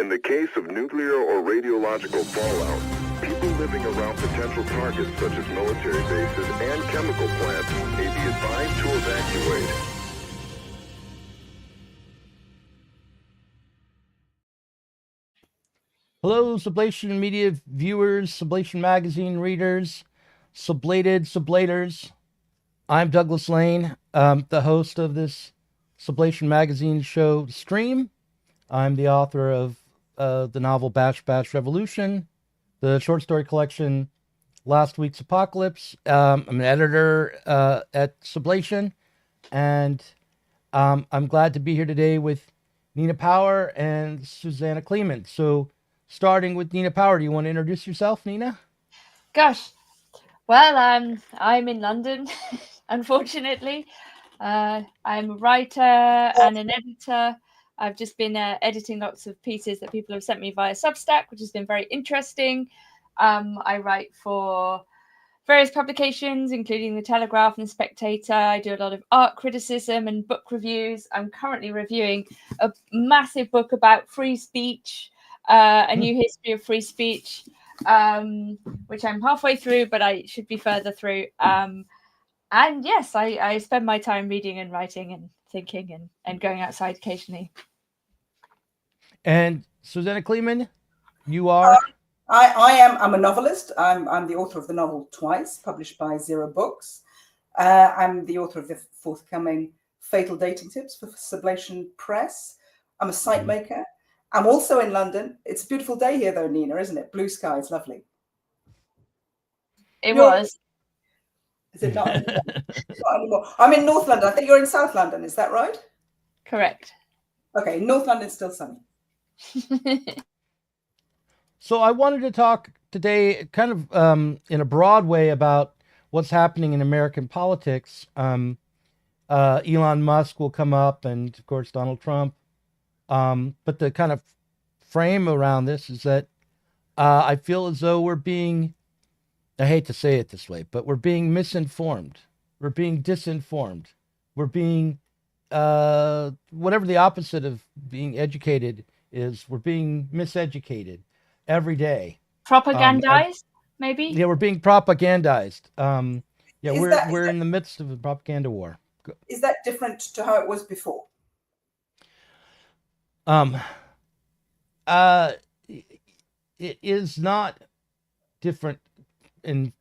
In the case of nuclear or radiological fallout, people living around potential targets such as military bases and chemical plants may be advised to evacuate. Hello, Sublation Media viewers, Sublation Magazine readers, Sublators. I'm Douglas Lane, the host of this Sublation Magazine show stream. I'm the author of the novel Bash Bash Revolution, the short story collection Last Week's Apocalypse. I'm an editor at Sublation, and I'm glad to be here today with Nina Power and Susanna Kleeman. So, starting with Nina Power, do you want to introduce yourself, Nina? Gosh, well, I'm in London, unfortunately. I'm a writer and an editor. I've just been editing lots of pieces that people have sent me via Substack, which has been very interesting. I write for various publications, including The Telegraph and Spectator. I do a lot of art criticism and book reviews. I'm currently reviewing a massive book about free speech, a new history of free speech, which I'm halfway through, but I should be further through. And yes, I spend my time reading and writing and thinking and going outside occasionally. And Susanna Kleeman, you are? I'm a novelist. I'm the author of the novel Twice, published by Zero Books. I'm the author of the forthcoming Fatal Dating Tips for Sublation Press. I'm a site maker. I'm also in London. It's a beautiful day here, though, Nina, isn't it? Blue sky is lovely. Was. Is it not? Not anymore. I'm in North London. I think you're in South London. Is that right? Correct. Okay, North London's still sunny. So I wanted to talk today kind of in a broad way about what's happening in American politics. Elon Musk will come up, and of course Donald Trump. But the kind of frame around this is that I feel as though we're being, I hate to say it this way, but we're being misinformed. We're being disinformed. We're being, whatever the opposite of being educated is, we're being miseducated every day. Propagandized, maybe? Yeah, we're being propagandized. We're in the midst of a propaganda war. Is that different to how it was before? It is not different in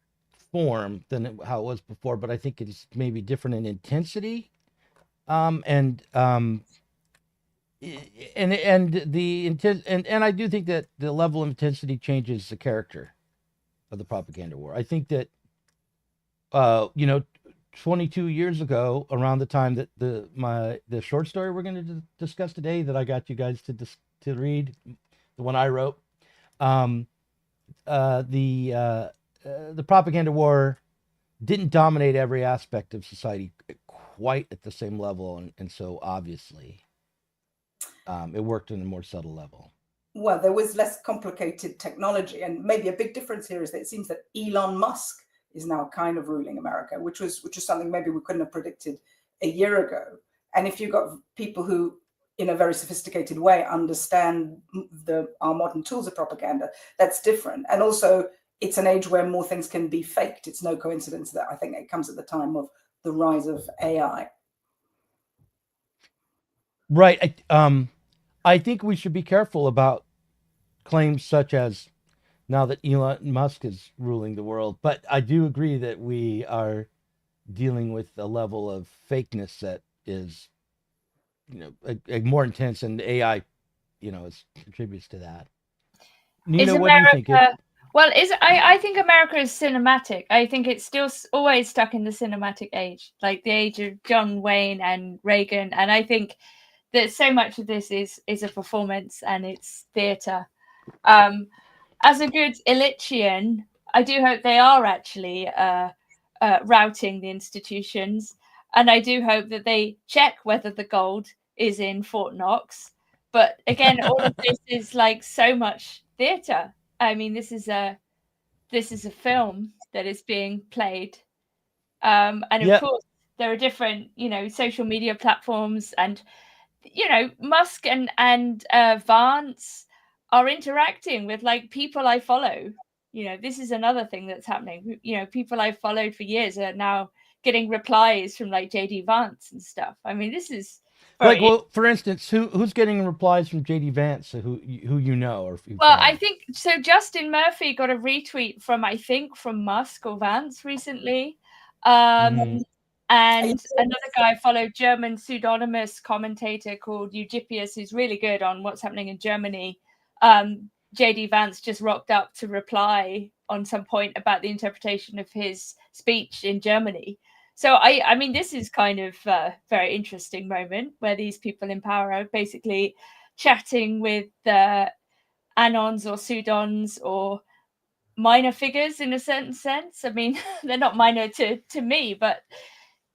form than how it was before, but I think it's maybe different in intensity. And the intent, and I do think that the level of intensity changes the character of the propaganda war. I think that 22 years ago, around the time that the short story we're going to discuss today, that I got you guys to read, the one I wrote, the propaganda war didn't dominate every aspect of society quite at the same level, and so obviously it worked on a more subtle level. Well, there was less complicated technology, and maybe a big difference here is that it seems that Elon Musk is now kind of ruling America, which was something maybe we couldn't have predicted a year ago. And if you've got people who, in a very sophisticated way, understand our modern tools of propaganda, that's different. And also, it's an age where more things can be faked. It's no coincidence that I think it comes at the time of the rise of AI. Right. I think we should be careful about claims such as now that Elon Musk is ruling the world. But I do agree that we are dealing with a level of fakeness that is, a more intense, and AI, contributes to that. Nina, what do you think? Well, I think America is cinematic. I think it's still always stuck in the cinematic age, like the age of John Wayne and Reagan. And I think that so much of this is a performance and it's theatre. As a good Illichian, I do hope they are actually routing the institutions. And I do hope that they check whether the gold is in Fort Knox. But again, all of this is like so much theatre. I mean, this is a film that is being played. And of course, there are different, social media platforms, and, Musk and Vance are interacting with like people I follow. You know, this is another thing that's happening. You know, people I've followed for years are now getting replies from like JD Vance and stuff. I mean, this is Like, well, for instance, who's getting replies from JD Vance, who you know, or well, I think so. Justin Murphy got a retweet from from Musk or Vance recently, and another guy followed, German pseudonymous commentator called Eugippius, who's really good on what's happening in Germany. JD Vance just rocked up to reply on some point about the interpretation of his speech in Germany. So I mean, this is kind of a very interesting moment where these people in power are basically chatting with anons or pseudons or minor figures in a certain sense. I mean, they're not minor to me, but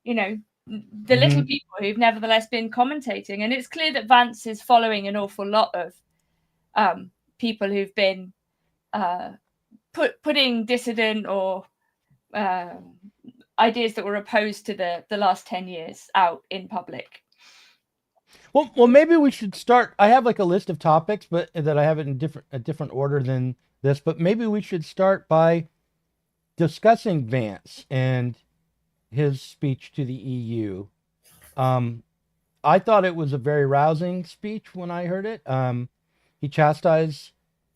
you know, the little people who've nevertheless been commentating. And it's clear that Vance is following an awful lot of people who've been putting dissident or ideas that were opposed to the last 10 years out in public. Well, maybe we should start. I have like a list of topics, but that I have it in a different order than this. But maybe we should start by discussing Vance and his speech to the EU. I thought it was a very rousing speech when I heard it. He chastised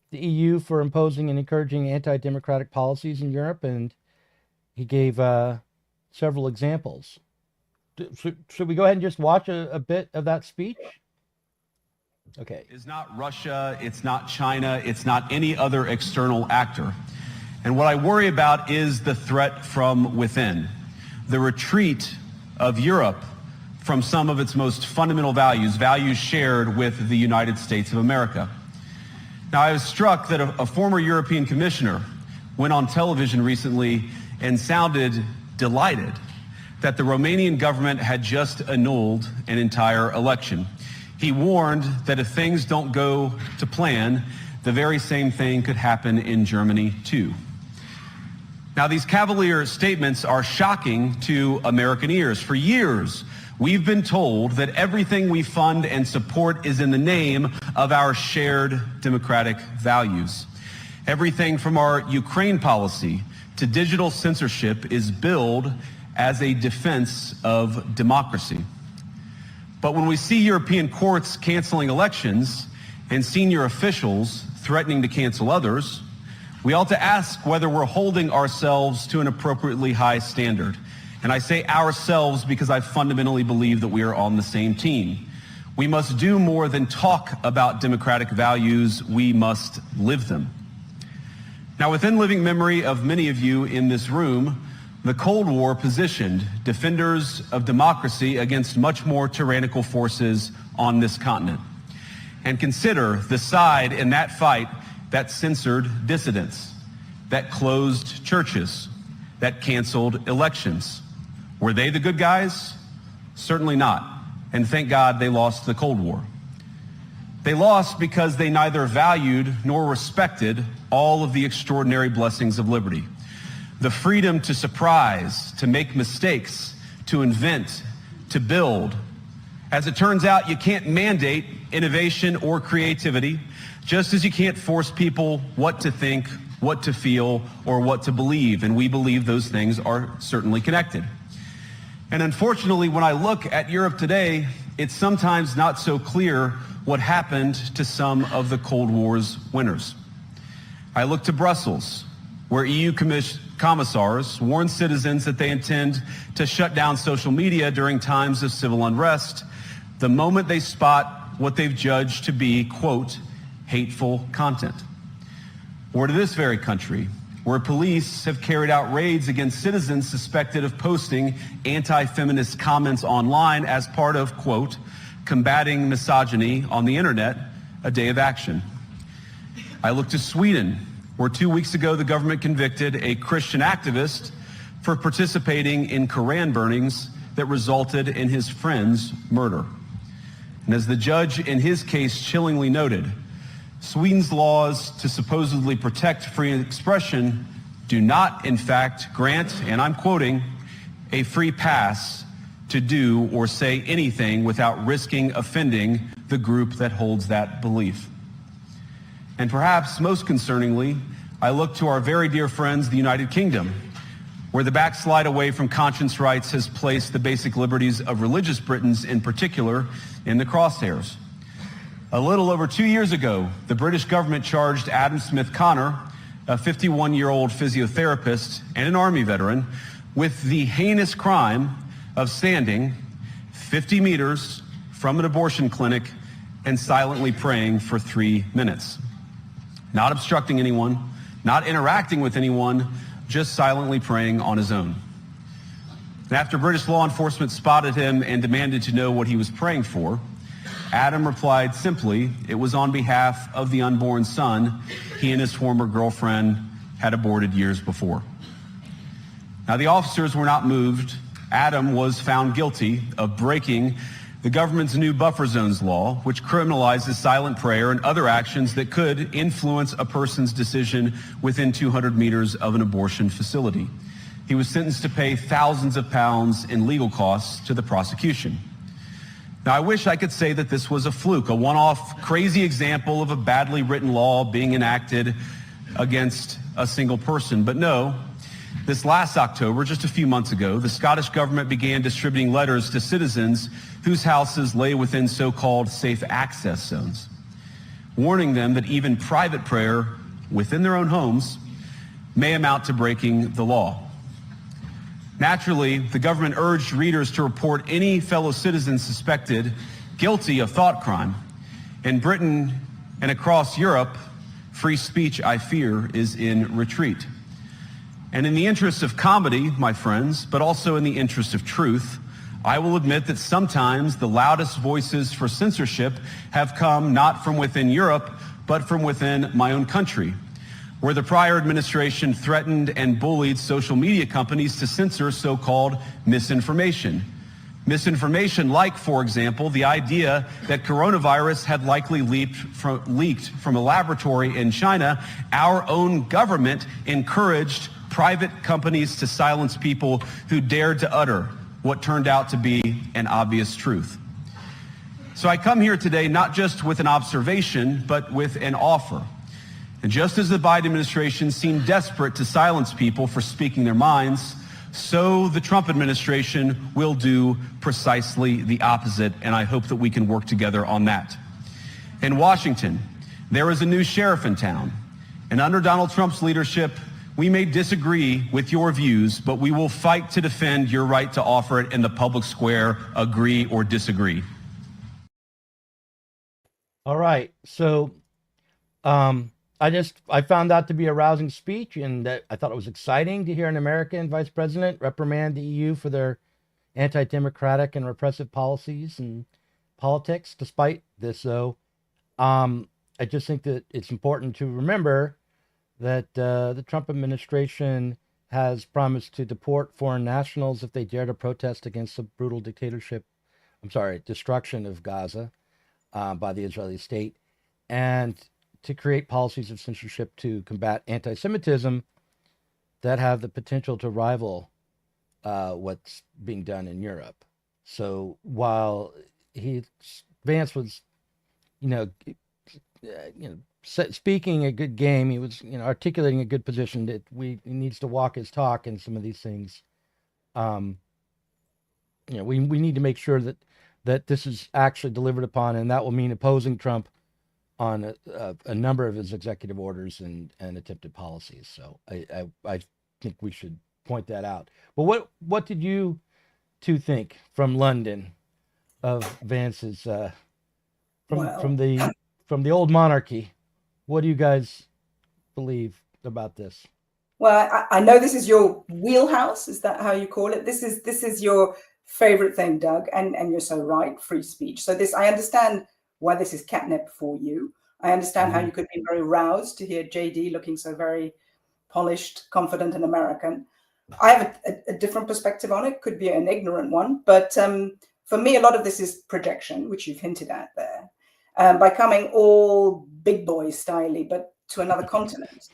the EU for imposing and encouraging anti-democratic policies in Europe, and he gave several examples. Should we go ahead and just watch a bit of that speech? Okay. It's not Russia, it's not China, it's not any other external actor. And what I worry about is the threat from within, the retreat of Europe from some of its most fundamental values shared with the United States of America. Now, I was struck that a former European commissioner went on television recently and sounded delighted that the Romanian government had just annulled an entire election. He warned that if things don't go to plan, the very same thing could happen in Germany too. Now, these cavalier statements are shocking to American ears. For years, we've been told that everything we fund and support is in the name of our shared democratic values. Everything from our Ukraine policy to digital censorship is billed as a defense of democracy. But when we see European courts canceling elections and senior officials threatening to cancel others, we ought to ask whether we're holding ourselves to an appropriately high standard. And I say ourselves because I fundamentally believe that we are on the same team. We must do more than talk about democratic values, we must live them. Now, within living memory of many of you in this room, the Cold War positioned defenders of democracy against much more tyrannical forces on this continent. And consider the side in that fight that censored dissidents, that closed churches, that canceled elections. Were they the good guys? Certainly not. And thank God they lost the Cold War. They lost because they neither valued nor respected all of the extraordinary blessings of liberty. The freedom to surprise, to make mistakes, to invent, to build. As it turns out, you can't mandate innovation or creativity, just as you can't force people what to think, what to feel, or what to believe. And we believe those things are certainly connected. And unfortunately, when I look at Europe today, it's sometimes not so clear what happened to some of the Cold War's winners. I look to Brussels, where EU commissars warn citizens that they intend to shut down social media during times of civil unrest the moment they spot what they've judged to be, quote, hateful content. Or to this very country, where police have carried out raids against citizens suspected of posting anti-feminist comments online as part of, quote, combating misogyny on the internet, a day of action. I look to Sweden, where 2 weeks ago the government convicted a Christian activist for participating in Koran burnings that resulted in his friend's murder. And as the judge in his case chillingly noted, Sweden's laws to supposedly protect free expression do not, in fact, grant, and I'm quoting, a free pass to do or say anything without risking offending the group that holds that belief. And perhaps most concerningly, I look to our very dear friends, the United Kingdom, where the backslide away from conscience rights has placed the basic liberties of religious Britons in particular in the crosshairs. A little over 2 years ago, the British government charged Adam Smith Connor, a 51-year-old physiotherapist and an Army veteran, with the heinous crime of standing 50 meters from an abortion clinic and silently praying for 3 minutes. Not obstructing anyone, not interacting with anyone, just silently praying on his own. And after British law enforcement spotted him and demanded to know what he was praying for, Adam replied simply, it was on behalf of the unborn son he and his former girlfriend had aborted years before. Now, the officers were not moved. Adam was found guilty of breaking the government's new buffer zones law, which criminalizes silent prayer and other actions that could influence a person's decision within 200 meters of an abortion facility. He was sentenced to pay thousands of pounds in legal costs to the prosecution. Now, I wish I could say that this was a fluke, a one-off crazy example of a badly written law being enacted against a single person. But no, this last October, just a few months ago, the Scottish government began distributing letters to citizens whose houses lay within so-called safe access zones, warning them that even private prayer within their own homes may amount to breaking the law. Naturally, the government urged readers to report any fellow citizen suspected guilty of thought crime. In Britain and across Europe, free speech, I fear, is in retreat. And in the interest of comedy, my friends, but also in the interest of truth, I will admit that sometimes the loudest voices for censorship have come not from within Europe, but from within my own country, where the prior administration threatened and bullied social media companies to censor so-called misinformation. Misinformation like, for example, the idea that coronavirus had likely leaked from a laboratory in China. Our own government encouraged private companies to silence people who dared to utter what turned out to be an obvious truth. So I come here today not just with an observation, but with an offer. And just as the Biden administration seemed desperate to silence people for speaking their minds, so the Trump administration will do precisely the opposite, and I hope that we can work together on that. In Washington, there is a new sheriff in town, and under Donald Trump's leadership, we may disagree with your views, but we will fight to defend your right to offer it in the public square, agree or disagree. All right. So, I found that to be a rousing speech, and that I thought it was exciting to hear an American vice president reprimand the EU for their anti-democratic and repressive policies and politics. Despite this, though, I just think that it's important to remember that the Trump administration has promised to deport foreign nationals if they dare to protest against the brutal destruction of Gaza by the Israeli state, and to create policies of censorship to combat anti-Semitism that have the potential to rival what's being done in Europe. So while Vance was, speaking a good game, he was, articulating a good position that he needs to walk his talk in some of these things. We need to make sure that this is actually delivered upon, and that will mean opposing Trump on a number of his executive orders and attempted policies. So I think we should point that out. But what did you two think from London of Vance's from the old monarchy? What do you guys believe about this? Well, I know this is your wheelhouse. Is that how you call it? This is your favorite thing, Doug, and you're so right. Free speech. So I understand why this is catnip for you. I understand how you could be very roused to hear JD looking so very polished, confident, and American. I have a different perspective on it. Could be an ignorant one, but for me, a lot of this is projection, which you've hinted at there. By coming all big boy styly, but to another continent,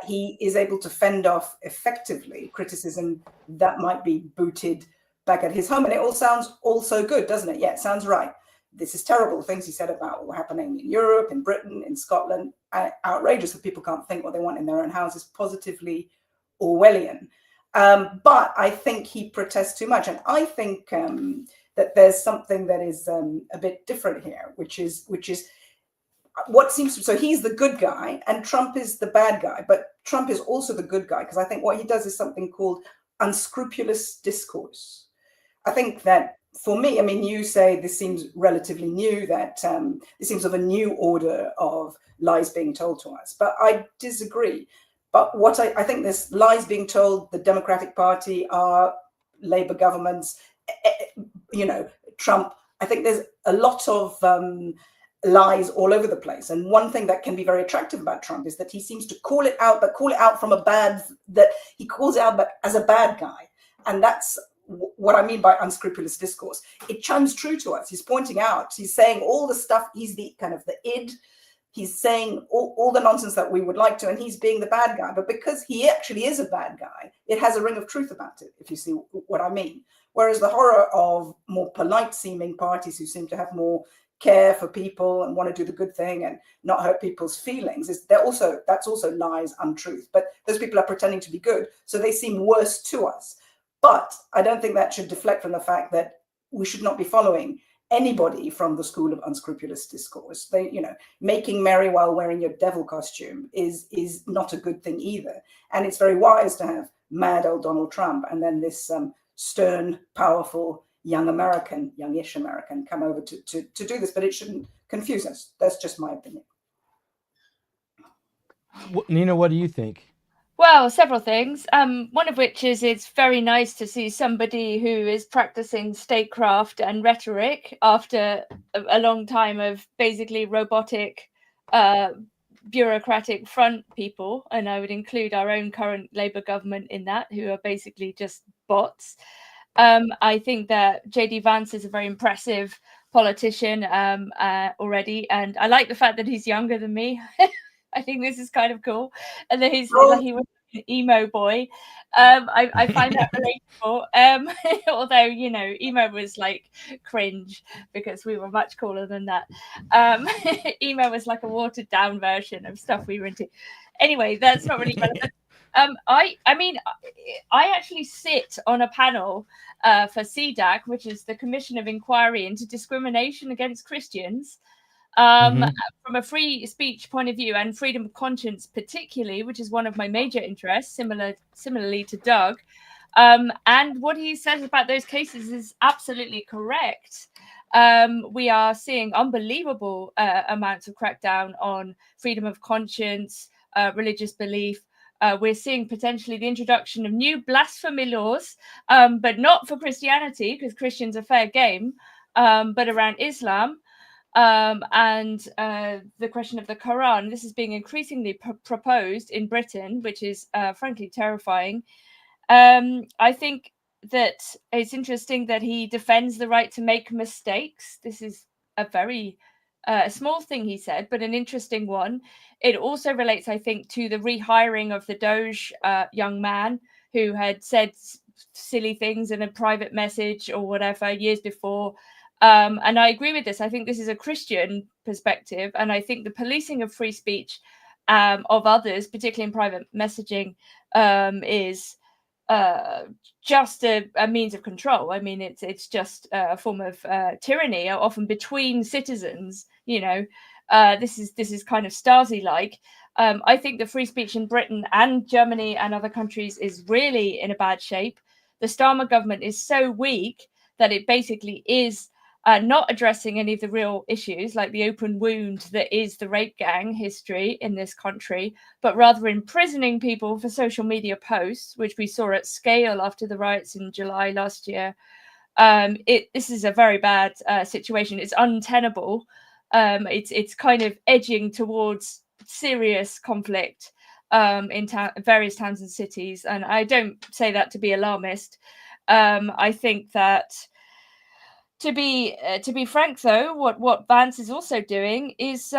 he is able to fend off effectively criticism that might be booted back at his home. And it all sounds so good, doesn't it? Yeah, it sounds right. this is terrible. The things he said about what were happening in Europe, in Britain, in Scotland, outrageous that people can't think what they want in their own houses, positively Orwellian. But I think he protests too much. And I think that there's something that is a bit different here, which is what seems to, so he's the good guy and Trump is the bad guy, but Trump is also the good guy because I think what he does is something called unscrupulous discourse. I think that for me, I mean, you say this seems relatively new, that this seems of a new order of lies being told to us, but I disagree. But what I think this lies being told, the Democratic Party, our Labour governments, you know, Trump, I think there's a lot of lies all over the place. And one thing that can be very attractive about Trump is that he seems to call it out, but call it out from a bad, that he calls it out but as a bad guy. And that's what I mean by unscrupulous discourse. It chimes true to us. He's pointing out, he's saying all the stuff, he's the kind of the id, he's saying all the nonsense that we would like to, and he's being the bad guy. But because he actually is a bad guy, it has a ring of truth about it, if you see what I mean. Whereas the horror of more polite seeming parties who seem to have more care for people and want to do the good thing and not hurt people's feelings, is that's also lies, untruth. But those people are pretending to be good, so they seem worse to us. But I don't think that should deflect from the fact that we should not be following anybody from the school of unscrupulous discourse. They, you know, making merry while wearing your devil costume is not a good thing either. And it's very wise to have mad old Donald Trump and then this stern, powerful youngish American come over to do this, but it shouldn't confuse us. That's just my opinion. Nina, what do you think? Well, several things. One of which is it's very nice to see somebody who is practicing statecraft and rhetoric after a long time of basically robotic, bureaucratic front people. And I would include our own current Labour government in that, who are basically just bots. I think that JD Vance is a very impressive politician already. And I like the fact that he's younger than me. I think this is kind of cool. And then he was an emo boy. I find that relatable. Although, you know, emo was like cringe because we were much cooler than that. Emo was like a watered down version of stuff we were into. Anyway, that's not really relevant. I mean, I actually sit on a panel for CDAC, which is the Commission of Inquiry into Discrimination Against Christians. From a free speech point of view and freedom of conscience particularly, which is one of my major interests, similarly to Doug. And what he says about those cases is absolutely correct. We are seeing unbelievable amounts of crackdown on freedom of conscience, religious belief. We're seeing potentially the introduction of new blasphemy laws, but not for Christianity, because Christians are fair game, but around Islam. And the question of the Quran. This is being increasingly proposed in Britain, which is frankly terrifying. I think that it's interesting that he defends the right to make mistakes. This is a very small thing he said, but an interesting one. It also relates, I think, to the rehiring of the Doge young man who had said silly things in a private message or whatever years before. And I agree with this. I think this is a Christian perspective. And I think the policing of free speech of others, particularly in private messaging, is just a means of control. I mean, it's just a form of tyranny, often between citizens. You know, this is kind of Stasi-like. I think the free speech in Britain and Germany and other countries is really in a bad shape. The Starmer government is so weak that it basically is not addressing any of the real issues, like the open wound that is the rape gang history in this country, but rather imprisoning people for social media posts, which we saw at scale after the riots in July last year. This is a very bad situation. It's untenable. It's kind of edging towards serious conflict in various towns and cities. And I don't say that to be alarmist. I think that to be frank, though, what Vance is also doing is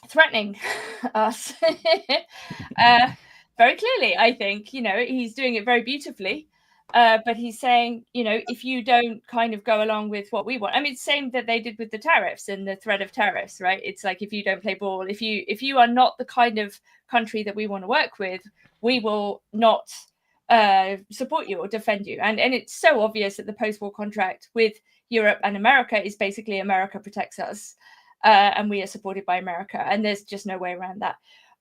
threatening us very clearly. I think, you know, he's doing it very beautifully. But he's saying, if you don't kind of go along with what we want, I mean, same that they did with the tariffs and the threat of tariffs, right? It's like, if you don't play ball, if you are not the kind of country that we want to work with, we will not support you or defend you. And it's so obvious that the post-war contract with Europe and America is basically America protects us, and we are supported by America, and there's just no way around that.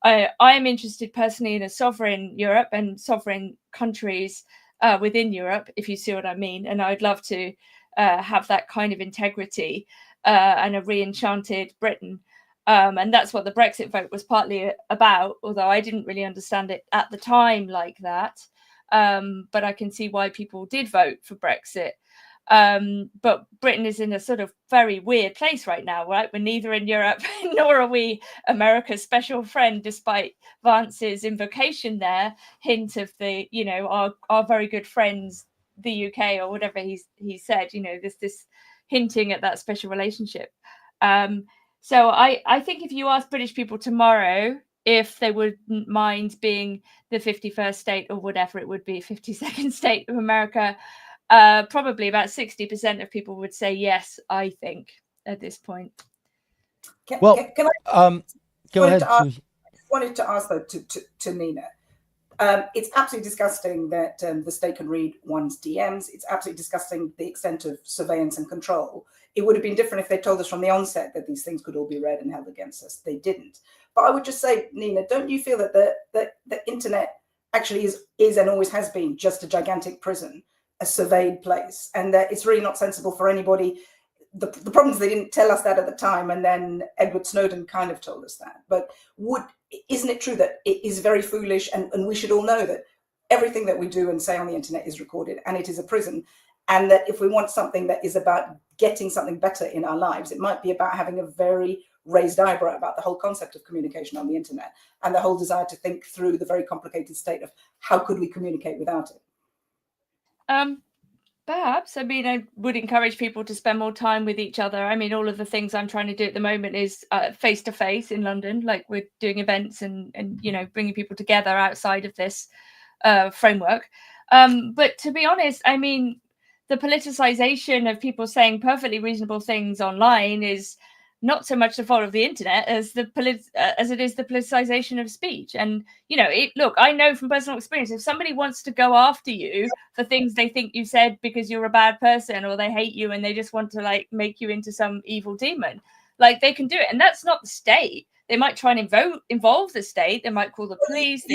I am interested personally in a sovereign Europe and sovereign countries within Europe, if you see what I mean. And I'd love to have that kind of integrity and a re-enchanted Britain. And that's what the Brexit vote was partly about, although I didn't really understand it at the time like that. But I can see why people did vote for Brexit. But Britain is in a sort of very weird place right now, right? We're neither in Europe nor are we America's special friend, despite Vance's invocation there, hint of the, our very good friends, the UK, or whatever he said, this hinting at that special relationship. So I think if you ask British people tomorrow if they wouldn't mind being the 51st state or whatever it would be, 52nd state of America, probably about 60% of people would say yes, I think, at this point. Can Go I ahead, Susan. wanted to ask, though, to Nina. It's absolutely disgusting that the state can read one's DMs. It's absolutely disgusting the extent of surveillance and control. It would have been different if they told us from the onset that these things could all be read and held against us. They didn't. But I would just say, Nina, don't you feel that the internet actually is and always has been just a gigantic prison, a surveyed place, and that it's really not sensible for anybody? The problem is they didn't tell us that at the time, and then Edward Snowden kind of told us that. But isn't it true that it is very foolish, and we should all know that everything that we do and say on the internet is recorded, and it is a prison, and that if we want something that is about getting something better in our lives, it might be about having a very raised eyebrow about the whole concept of communication on the internet and the whole desire to think through the very complicated state of how could we communicate without it? Perhaps. I mean, I would encourage people to spend more time with each other. I mean, all of the things I'm trying to do at the moment is face-to-face in London, like we're doing events and bringing people together outside of this framework. But to be honest, I mean, the politicization of people saying perfectly reasonable things online is not so much the fault of the internet as it is the politicization of speech. And look, I know from personal experience, if somebody wants to go after you for things they think you said because you're a bad person, or they hate you and they just want to like make you into some evil demon, like they can do it. And that's not the state. They might try and involve the state. They might call the police.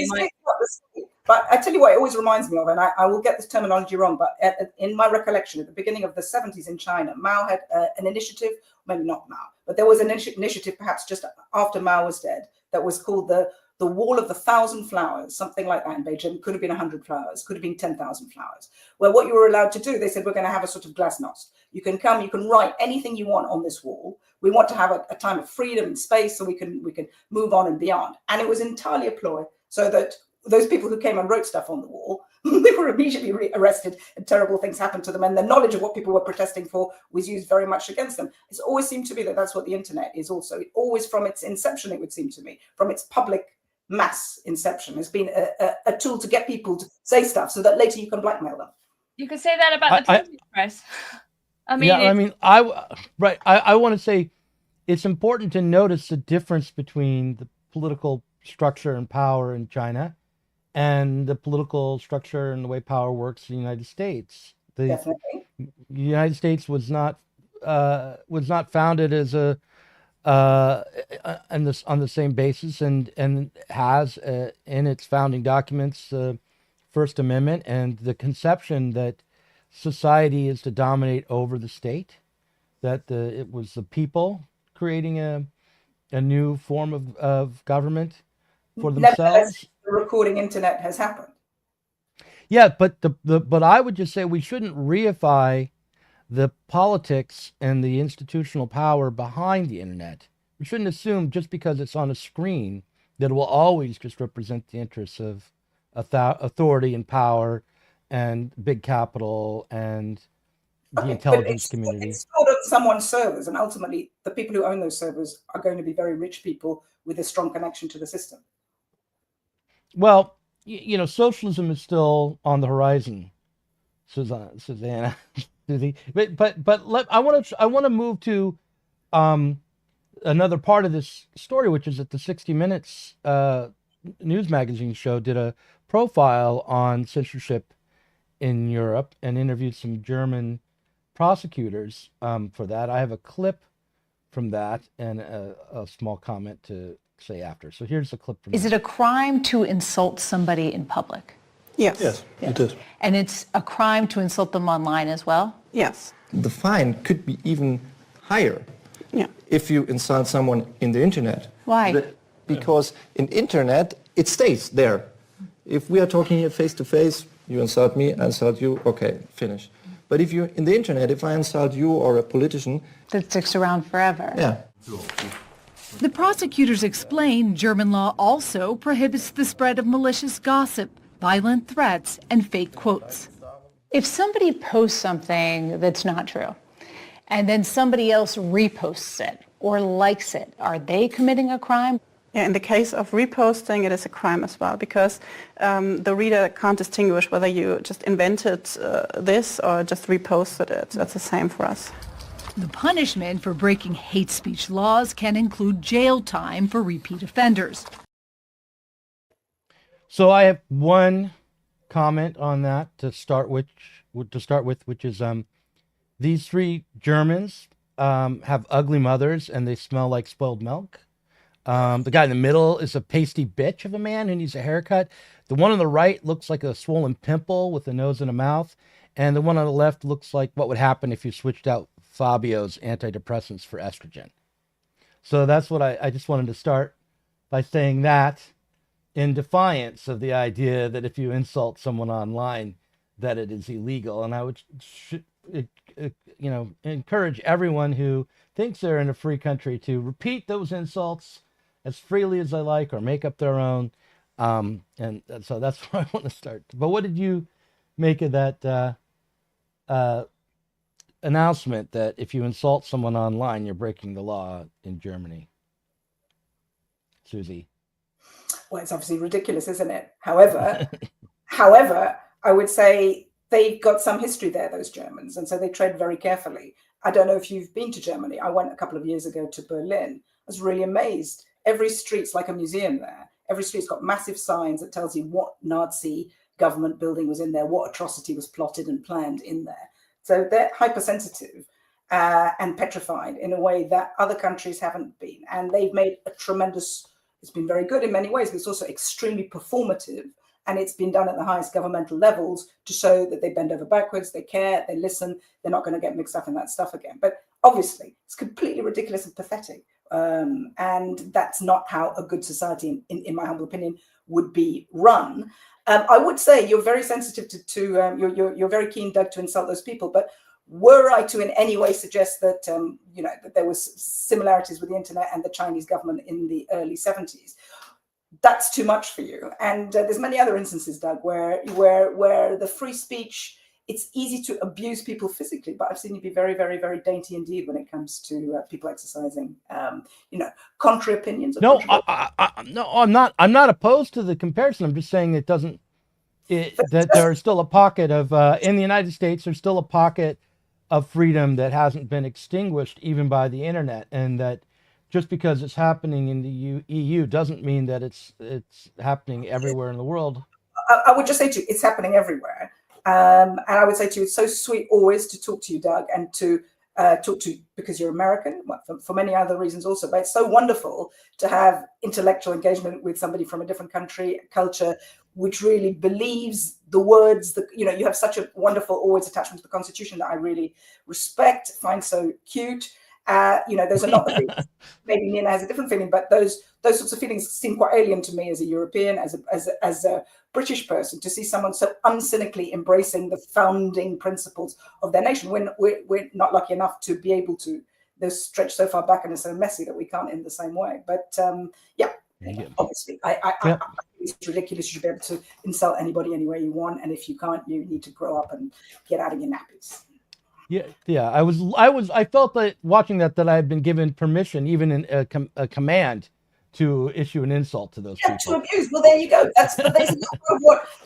But I tell you what, it always reminds me of, and I will get this terminology wrong, but in my recollection, at the beginning of the 70s in China, Mao had an initiative, maybe not Mao, but there was an initiative perhaps just after Mao was dead that was called the Wall of the 1,000 Flowers, something like that in Beijing. Could have been 100 flowers, could have been 10,000 flowers. Where what you were allowed to do, they said, we're going to have a sort of glasnost. You can come, you can write anything you want on this wall. We want to have a time of freedom and space so we can move on and beyond. And it was entirely a ploy so that those people who came and wrote stuff on the wall, they were immediately arrested and terrible things happened to them. And the knowledge of what people were protesting for was used very much against them. It's always seemed to me that that's what the internet is also. It always, from its inception, it would seem to me, from its public mass inception, has been a tool to get people to say stuff so that later you can blackmail them. You could say that about the printing press. I mean, I want to say it's important to notice the difference between the political structure and power in China and the political structure and the way power works in the United States. Definitely. The United States was not founded as on the same basis, and has in its founding documents the First Amendment and the conception that society is to dominate over the state, that it was the people creating a new form of government for themselves. The recording internet has happened. Yeah, but but I would just say we shouldn't reify the politics and the institutional power behind the internet. We shouldn't assume just because it's on a screen that it will always just represent the interests of authority and power and big capital and the intelligence community. It's stored on someone's servers, and ultimately the people who own those servers are going to be very rich people with a strong connection to the system. Well, socialism is still on the horizon. Susanna, Susie. I want to move to another part of this story, which is that the 60 Minutes news magazine show did a profile on censorship in Europe and interviewed some German prosecutors for that. I have a clip from that and a small comment to say after. So here's a clip from Is it a crime to insult somebody in public? Yes. Yes, it is. And it's a crime to insult them online as well? Yes. The fine could be even higher Yeah. if you insult someone in the internet. Why? Because in internet, it stays there. If we are talking here face to face, you insult me, I insult you, okay, finish. But if you're in the internet, if I insult you or a politician, That sticks around forever. yeah. The prosecutors explain German law also prohibits the spread of malicious gossip, violent threats, and fake quotes. If somebody posts something that's not true, and then somebody else reposts it or likes it, are they committing a crime? Yeah, in the case of reposting, it is a crime as well, because the reader can't distinguish whether you just invented this or just reposted it. That's the same for us. The punishment for breaking hate speech laws can include jail time for repeat offenders. So I have one comment on that to start with, which is these three Germans have ugly mothers and they smell like spoiled milk. The guy in the middle is a pasty bitch of a man who needs a haircut. The one on the right looks like a swollen pimple with a nose and a mouth. And the one on the left looks like what would happen if you switched out Fabio's antidepressants for estrogen. So that's what I just wanted to start by saying that, in defiance of the idea that if you insult someone online, that it is illegal. And I would, encourage everyone who thinks they're in a free country to repeat those insults as freely as they like or make up their own. And so that's where I want to start. But what did you make of that announcement that if you insult someone online, you're breaking the law in Germany? Susie. Well, it's obviously ridiculous, isn't it? However, I would say they've got some history there, those Germans, and so they tread very carefully. I don't know if you've been to Germany. I went a couple of years ago to Berlin. I was really amazed. Every street's like a museum there. Every street's got massive signs that tells you what Nazi government building was in there, what atrocity was plotted and planned in there. So they're hypersensitive and petrified in a way that other countries haven't been. And they've made a tremendous, it's been very good in many ways, but it's also extremely performative. And it's been done at the highest governmental levels to show that they bend over backwards, they care, they listen, they're not going to get mixed up in that stuff again. But obviously, it's completely ridiculous and pathetic. And that's not how a good society, in my humble opinion, would be run. I would say you're very sensitive you're very keen, Doug, to insult those people. But were I to in any way suggest that, that there was similarities with the internet and the Chinese government in the early 70s, that's too much for you. And there's many other instances, Doug, where the free speech, it's easy to abuse people physically, but I've seen you be very, very, very dainty indeed when it comes to people exercising, contrary opinions. No, I'm not. I'm not opposed to the comparison. I'm just saying that there's still a pocket of in the United States. There's still a pocket of freedom that hasn't been extinguished even by the internet, and that just because it's happening in the EU doesn't mean that it's happening everywhere in the world. I would just say to you, it's happening everywhere. And I would say to you, it's so sweet always to talk to you, Doug, and to talk to you because you're American, well, for many other reasons also. But it's so wonderful to have intellectual engagement with somebody from a different country, culture, which really believes the words that, you have such a wonderful always attachment to the Constitution that I really respect, find so cute. Those are not the things. Maybe Nina has a different feeling, but those sorts of feelings seem quite alien to me as a European, as a British person, to see someone so uncynically embracing the founding principles of their nation. We're not lucky enough to be able to. They're stretched so far back and are so messy that we can't in the same way. But obviously, I it's ridiculous. You should be able to insult anybody any way you want, and if you can't, you need to grow up and get out of your nappies. Yeah. I felt that watching that I had been given permission, even in a command, to issue an insult to those Yeah, people. to abuse. Well, there you go.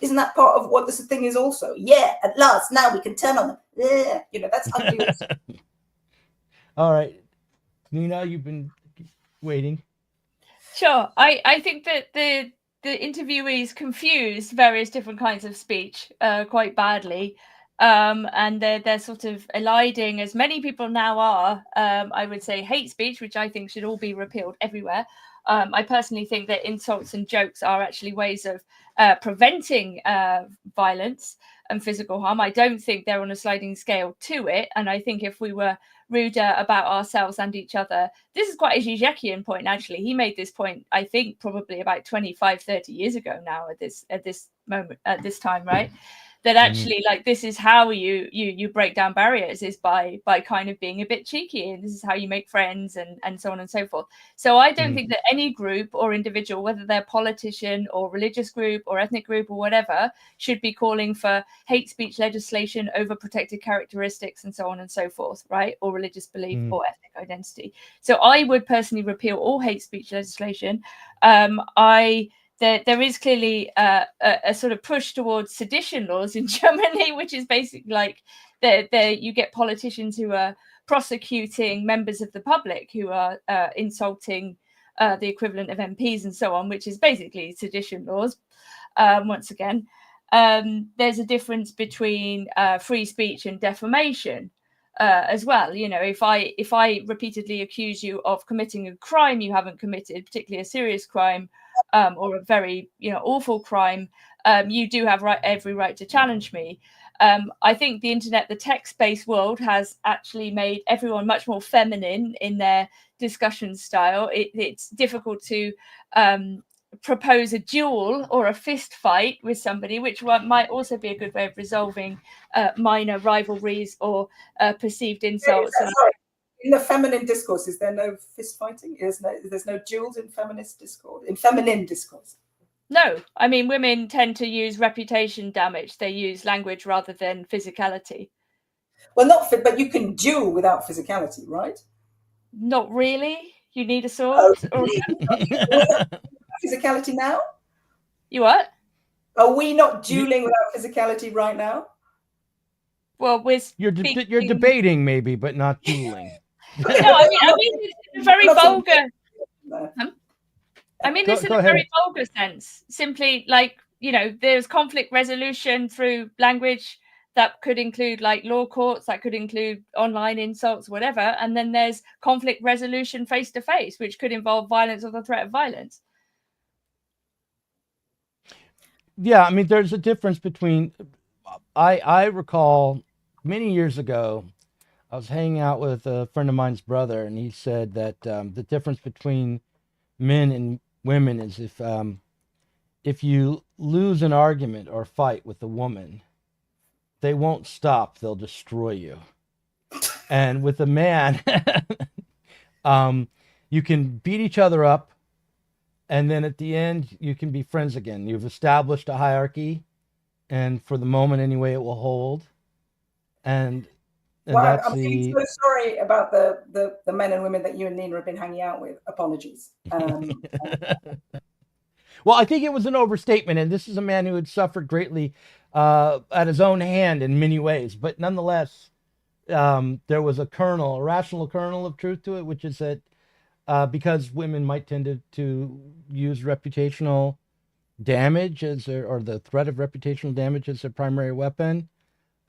Isn't that part of what this thing is also? Yeah, at last, now we can turn on them. Yeah, that's ugly. All right, Nina, you've been waiting. Sure. I think that the interviewees confuse various different kinds of speech quite badly. And they're sort of eliding, as many people now are, I would say, hate speech, which I think should all be repealed everywhere. I personally think that insults and jokes are actually ways of preventing violence and physical harm. I don't think they're on a sliding scale to it. And I think if we were ruder about ourselves and each other, this is quite a Žižekian point, actually. He made this point, I think, probably about 25, 30 years ago now at this moment, at this time, right? That actually, like, this is how you break down barriers, is by kind of being a bit cheeky, and this is how you make friends, and so on and so forth. So I don't think that any group or individual, whether they're politician or religious group or ethnic group or whatever, should be calling for hate speech legislation over protected characteristics and so on and so forth, right? Or religious belief or ethnic identity. So I would personally repeal all hate speech legislation. There is clearly a sort of push towards sedition laws in Germany, which is basically like you get politicians who are prosecuting members of the public who are insulting the equivalent of MPs and so on, which is basically sedition laws. Once again, there's a difference between free speech and defamation as well. If I repeatedly accuse you of committing a crime you haven't committed, particularly a serious crime, or a very awful crime, you do have every right to challenge me. I think the internet, the text-based world, has actually made everyone much more feminine in their discussion style. It's difficult to propose a duel or a fist fight with somebody, which might also be a good way of resolving minor rivalries or perceived insults. In the feminine discourse, is there no fist fighting? There's no duels in feminist discourse, in feminine discourse? No, I mean, women tend to use reputation damage. They use language rather than physicality. Well, but you can duel without physicality, right? Not really. You need a sword. Physicality now? You what? Are we not dueling without physicality right now? Well, you're debating maybe, but not dueling. No, I mean this in a very vulgar. I mean this in a very vulgar sense. Simply, like, there's conflict resolution through language that could include like law courts, that could include online insults, whatever. And then there's conflict resolution face to face, which could involve violence or the threat of violence. Yeah, I mean, there's a difference between. I recall many years ago, I was hanging out with a friend of mine's brother, and he said that the difference between men and women is if you lose an argument or fight with a woman, they won't stop; they'll destroy you. And with a man, you can beat each other up, and then at the end, you can be friends again. You've established a hierarchy, and for the moment, anyway, it will hold. And that's I'm so sorry about the men and women that you and Nina have been hanging out with. Apologies. Well, I think it was an overstatement, and this is a man who had suffered greatly at his own hand in many ways. But nonetheless, there was a rational kernel of truth to it, which is that because women might tend to use reputational damage or the threat of reputational damage as their primary weapon,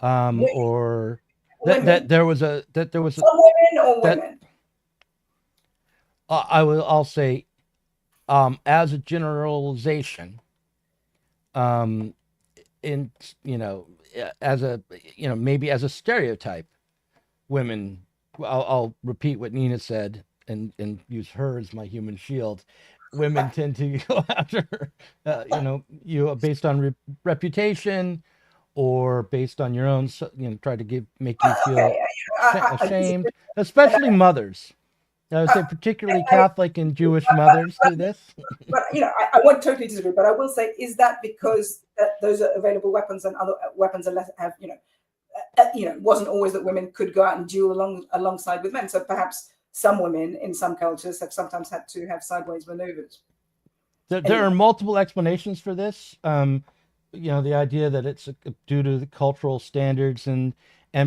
or that there was a women or women. I'll say, as a generalization, maybe as a stereotype, women. I'll repeat what Nina said and use her as my human shield. Women tend to go after, you based on reputation, or based on your own, try to make you feel ashamed, especially mothers. I would say particularly Catholic and Jewish mothers do this. But I won't totally disagree. But I will say, is that because those are available weapons and other weapons are less wasn't always that women could go out and duel alongside with men. So perhaps some women in some cultures have sometimes had to have sideways maneuvers. There are multiple explanations for this. The idea that it's due to the cultural standards and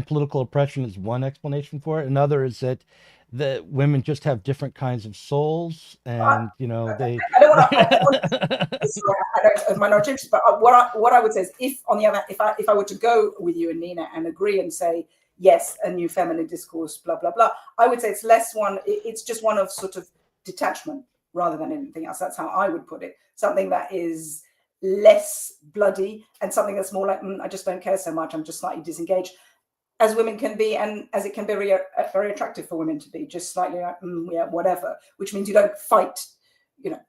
political oppression is one explanation for it. Another is that the women just have different kinds of souls, and they. I don't want to. I'm not interested, but what I would say is, if on the other, if I were to go with you and Nina and agree and say yes, a new feminine discourse, blah blah blah, I would say it's less one. It's just one of sort of detachment rather than anything else. That's how I would put it. Something that is less bloody and something that's more like, I just don't care so much. I'm just slightly disengaged, as women can be, and as it can be very attractive for women to be, just slightly like, yeah, whatever, which means you don't fight.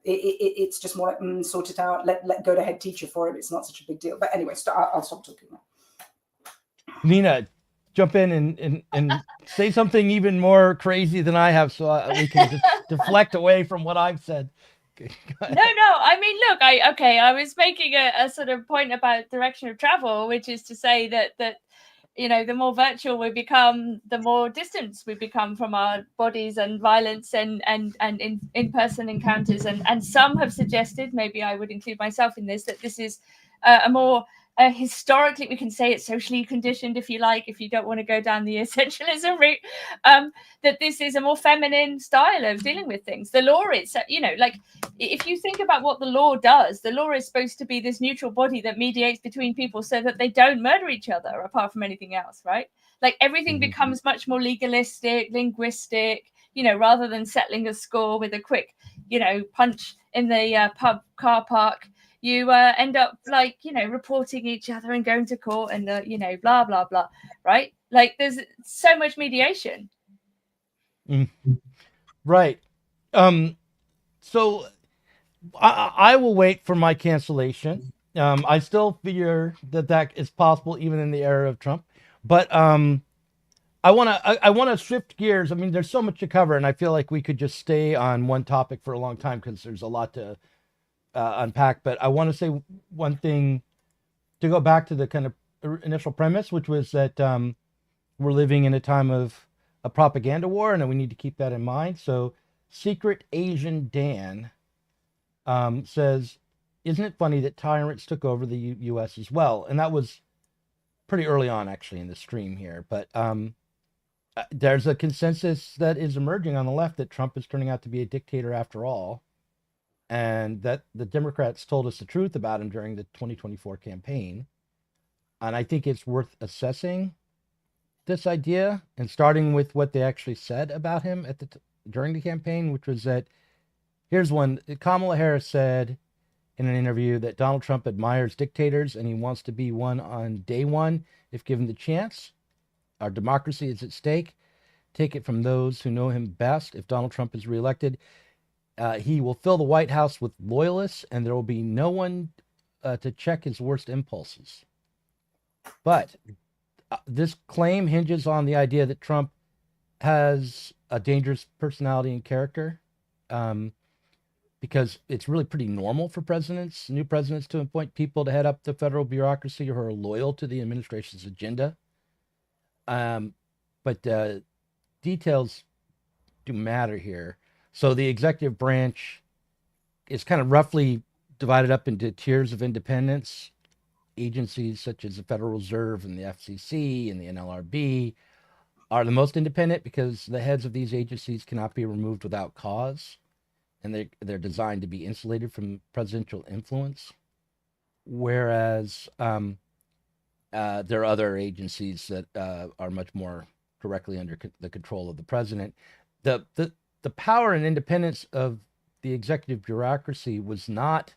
It's just more like, sort it out, let go to head teacher for it. It's not such a big deal. But anyway, I'll stop talking now. Nina, jump in and say something even more crazy than I have, so we can just deflect away from what I've said. No. I mean, look, I was making a sort of point about direction of travel, which is to say that the more virtual we become, the more distance we become from our bodies and violence and in-person encounters. And some have suggested, maybe I would include myself in this, that this is a more historically, we can say it's socially conditioned, if you like, if you don't want to go down the essentialism route, that this is a more feminine style of dealing with things. The law is, like, if you think about what the law does, the law is supposed to be this neutral body that mediates between people so that they don't murder each other, apart from anything else, right? Like, everything becomes much more legalistic, linguistic, rather than settling a score with a quick, punch in the pub car park. You end up like, reporting each other and going to court and, blah, blah, blah, right? Like, there's so much mediation. Right. So I will wait for my cancellation. I still fear that is possible even in the era of Trump. But I want to shift gears. I mean, there's so much to cover, and I feel like we could just stay on one topic for a long time because there's a lot to unpack. But I want to say one thing to go back to the kind of initial premise, which was that we're living in a time of a propaganda war, and we need to keep that in mind. So Secret Asian Dan says, isn't it funny that tyrants took over the U.S. as well? And that was pretty early on, actually, in the stream here. But there's a consensus that is emerging on the left that Trump is turning out to be a dictator after all, and that the Democrats told us the truth about him during the 2024 campaign. And I think it's worth assessing this idea and starting with what they actually said about him during the campaign, which was that, here's one. Kamala Harris said in an interview that Donald Trump admires dictators and he wants to be one on day one if given the chance. Our democracy is at stake. Take it from those who know him best. If Donald Trump is reelected, he will fill the White House with loyalists and there will be no one to check his worst impulses. But this claim hinges on the idea that Trump has a dangerous personality and character, because it's really pretty normal for new presidents to appoint people to head up the federal bureaucracy who are loyal to the administration's agenda. But details do matter here. So the executive branch is kind of roughly divided up into tiers of independence. Agencies such as the Federal Reserve and the FCC and the NLRB are the most independent because the heads of these agencies cannot be removed without cause, and they're designed to be insulated from presidential influence. Whereas there are other agencies that are much more directly under the control of the president. The power and independence of the executive bureaucracy was not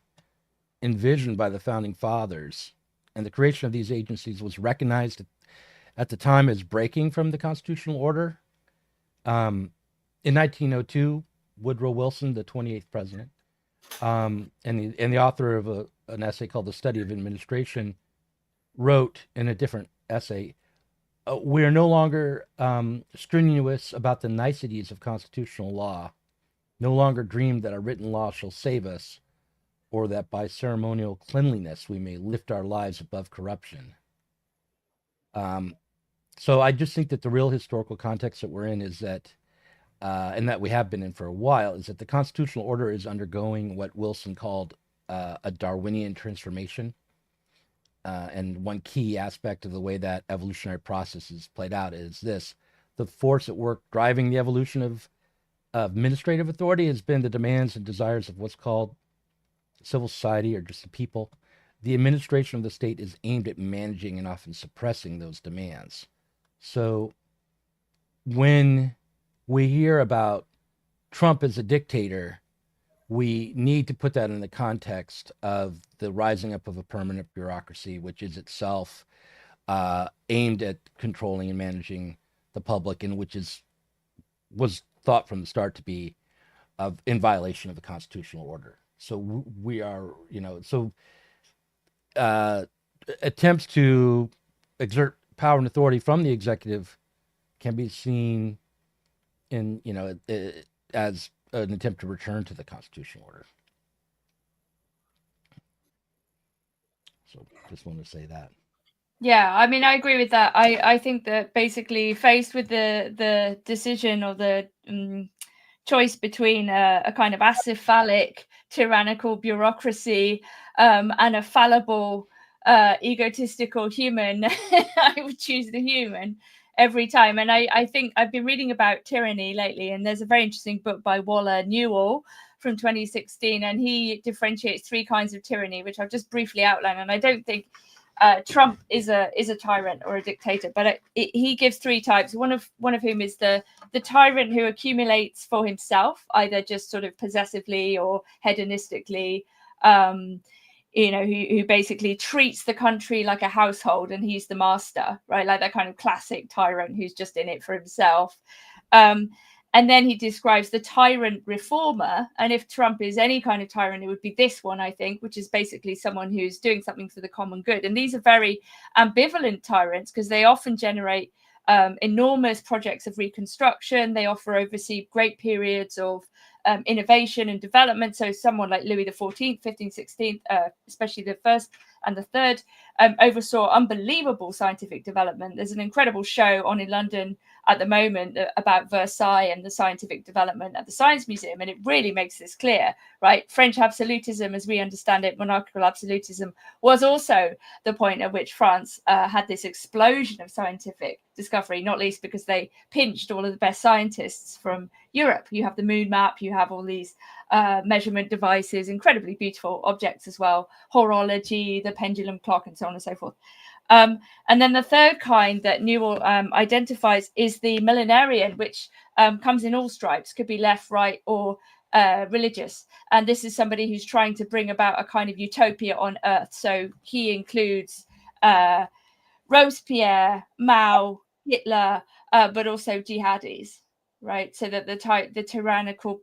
envisioned by the founding fathers, and the creation of these agencies was recognized at the time as breaking from the constitutional order. In 1902, Woodrow Wilson, the 28th president, and the author of an essay called The Study of Administration, wrote in a different essay, we are no longer strenuous about the niceties of constitutional law, no longer dream that a written law shall save us, or that by ceremonial cleanliness we may lift our lives above corruption. So I just think that the real historical context that we're in is that and that we have been in for a while, is that the constitutional order is undergoing what Wilson called a Darwinian transformation. And one key aspect of the way that evolutionary process is played out is this: the force at work driving the evolution of administrative authority has been the demands and desires of what's called civil society, or just the people. The administration of the state is aimed at managing and often suppressing those demands. So when we hear about Trump as a dictator, we need to put that in the context of the rising up of a permanent bureaucracy, which is itself aimed at controlling and managing the public, and which was thought from the start to be in violation of the constitutional order. So we are, attempts to exert power and authority from the executive can be seen in, as an attempt to return to the constitutional order. So just want to say that. Yeah, I mean, I agree with that. I think that basically faced with the decision or the choice between a kind of acephalic tyrannical bureaucracy and a fallible egotistical human, I would choose the human every time. And I think I've been reading about tyranny lately, and there's a very interesting book by Waller Newell from 2016, and he differentiates three kinds of tyranny, which I'll just briefly outline. And I don't think Trump is a tyrant or a dictator, but he gives three types. One of whom is the tyrant who accumulates for himself, either just sort of possessively or hedonistically, who basically treats the country like a household and he's the master, right? Like that kind of classic tyrant who's just in it for himself. And then he describes the tyrant reformer. And if Trump is any kind of tyrant, it would be this one, I think, which is basically someone who's doing something for the common good. And these are very ambivalent tyrants because they often generate enormous projects of reconstruction. They oversee great periods of innovation and development. So someone like Louis XIV, 15th, 16th, especially the first and the third, oversaw unbelievable scientific development. There's an incredible show on in London at the moment about Versailles and the scientific development at the Science Museum, and it really makes this clear, right? French absolutism, as we understand it, monarchical absolutism, was also the point at which France had this explosion of scientific discovery, not least because they pinched all of the best scientists from Europe. You have the moon map, you have all these measurement devices, incredibly beautiful objects as well, horology, the pendulum clock, and so on and so forth. And then the third kind that Newell identifies is the millenarian, which comes in all stripes, could be left, right, or religious. And this is somebody who's trying to bring about a kind of utopia on earth. So he includes Robespierre, Mao, Hitler, but also jihadis, right? So that the tyrannical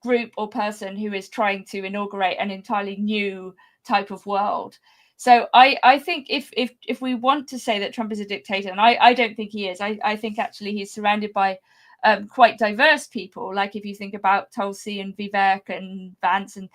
group or person who is trying to inaugurate an entirely new type of world. So I think if we want to say that Trump is a dictator, and I don't think he is, I think actually he's surrounded by quite diverse people. Like if you think about Tulsi and Vivek and Vance and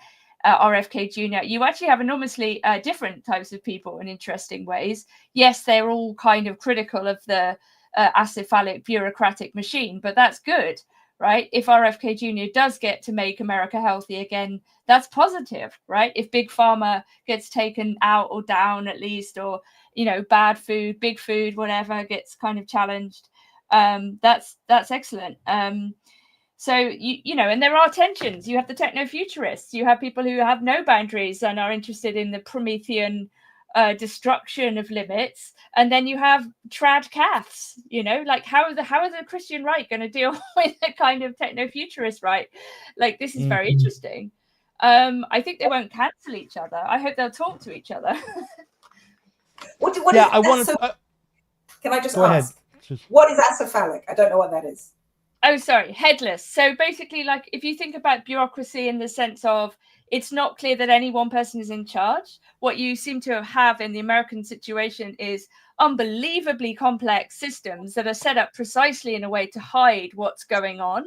RFK Jr., you actually have enormously different types of people in interesting ways. Yes, they're all kind of critical of the acephalic bureaucratic machine, but that's good. Right? If RFK Jr. does get to make America healthy again, that's positive, right? If Big Pharma gets taken out or down at least, or, bad food, big food, whatever gets kind of challenged, that's excellent. So, and there are tensions. You have the techno-futurists. You have people who have no boundaries and are interested in the Promethean destruction of limits, and then you have trad calves. Like how are the Christian right going to deal with the kind of techno-futurist right? Like this is very interesting. I think they won't cancel each other. I hope they'll talk to each other. Can I just ask? What is acephalic? I don't know what that is. Oh, sorry, headless. So basically, like if you think about bureaucracy in the sense of it's not clear that any one person is in charge. What you seem to have in the American situation is unbelievably complex systems that are set up precisely in a way to hide what's going on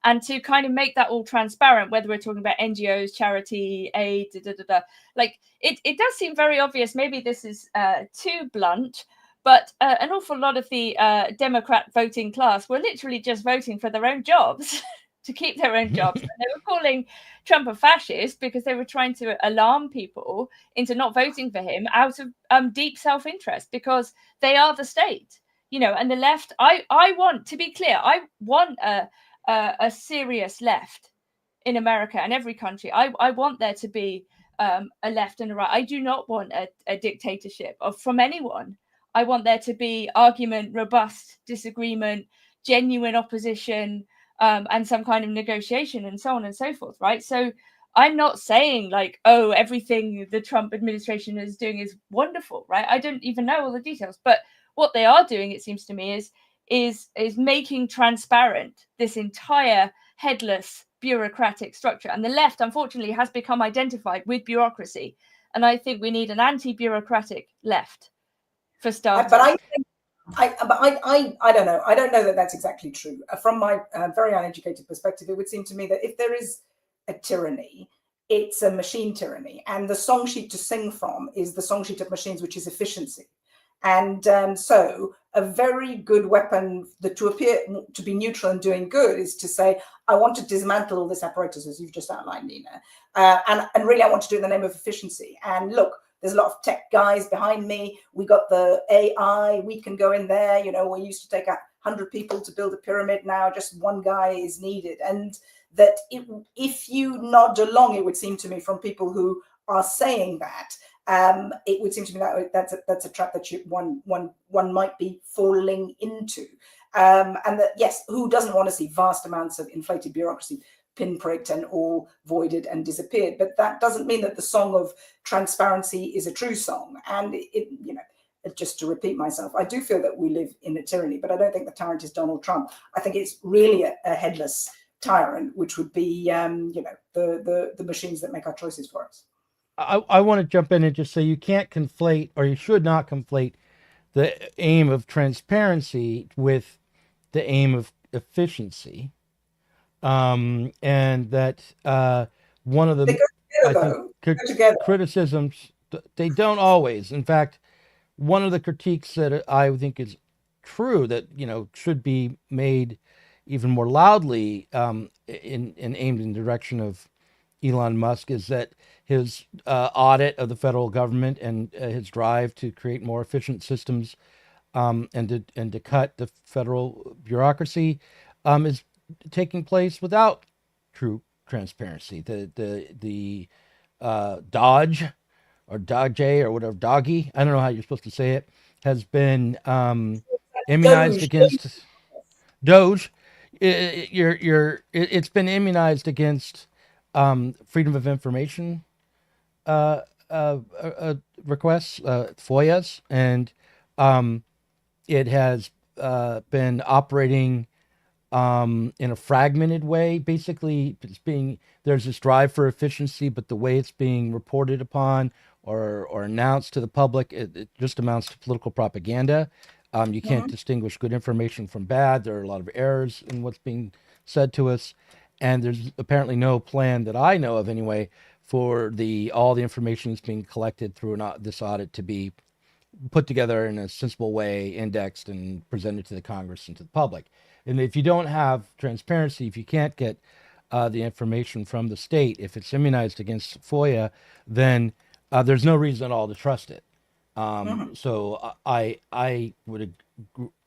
and to kind of make that all transparent, whether we're talking about NGOs, charity, aid, Like it does seem very obvious. Maybe this is too blunt, But an awful lot of the Democrat voting class were literally just voting for their own jobs to keep their own jobs. And they were calling Trump a fascist because they were trying to alarm people into not voting for him out of deep self-interest, because they are the state, you know. And the left, I want to be clear, I want a serious left in America and every country. I want there to be a left and a right. I do not want a dictatorship from anyone. I want there to be argument, robust disagreement, genuine opposition, and some kind of negotiation, and so on and so forth, right? So I'm not saying like, oh, everything the Trump administration is doing is wonderful, right? I don't even know all the details, but what they are doing, it seems to me, is making transparent this entire headless bureaucratic structure. And the left, unfortunately, has become identified with bureaucracy. And I think we need an anti-bureaucratic left, for starters. But I don't know. I don't know that that's exactly true. From my very uneducated perspective, it would seem to me that if there is a tyranny, it's a machine tyranny. And the song sheet to sing from is the song sheet of machines, which is efficiency. And so a very good weapon to appear to be neutral and doing good is to say, I want to dismantle all this apparatus, as you've just outlined, Nina. And really, I want to do it in the name of efficiency. And look, there's a lot of tech guys behind me. We got the AI. We can go in there. You know, we used to take 100 people to build a pyramid. Now just one guy is needed. And that if you nod along, it would seem to me, from people who are saying that, it would seem to me that that's a trap that one might be falling into. And that, yes, who doesn't want to see vast amounts of inflated bureaucracy pinpricked and all voided and disappeared? But that doesn't mean that the song of transparency is a true song. And you know, just to repeat myself, I do feel that we live in a tyranny, but I don't think the tyrant is Donald Trump. I think it's really a headless tyrant, which would be you know, the machines that make our choices for us. I want to jump in and just say you can't conflate, or you should not conflate, the aim of transparency with the aim of efficiency. And that one of the criticisms, they don't always. In fact, one of the critiques that I think is true, that, you know, should be made even more loudly and aimed in the direction of Elon Musk, is that his audit of the federal government and his drive to create more efficient systems and to cut the federal bureaucracy is taking place without true transparency. The Dodge or Dodge or whatever, Doggy, I don't know how you're supposed to say it, has been immunized against Doge. It's been immunized against freedom of information requests, FOIAs, and it has been operating in a fragmented way. Basically, there's this drive for efficiency, but the way it's being reported upon or announced to the public, it just amounts to political propaganda. You can't distinguish good information from bad. There are a lot of errors in what's being said to us. And there's apparently no plan that I know of anyway for all the information that's being collected through this audit to be put together in a sensible way, indexed and presented to the Congress and to the public. And if you don't have transparency, if you can't get the information from the state, if it's immunized against FOIA, then there's no reason at all to trust it. So I would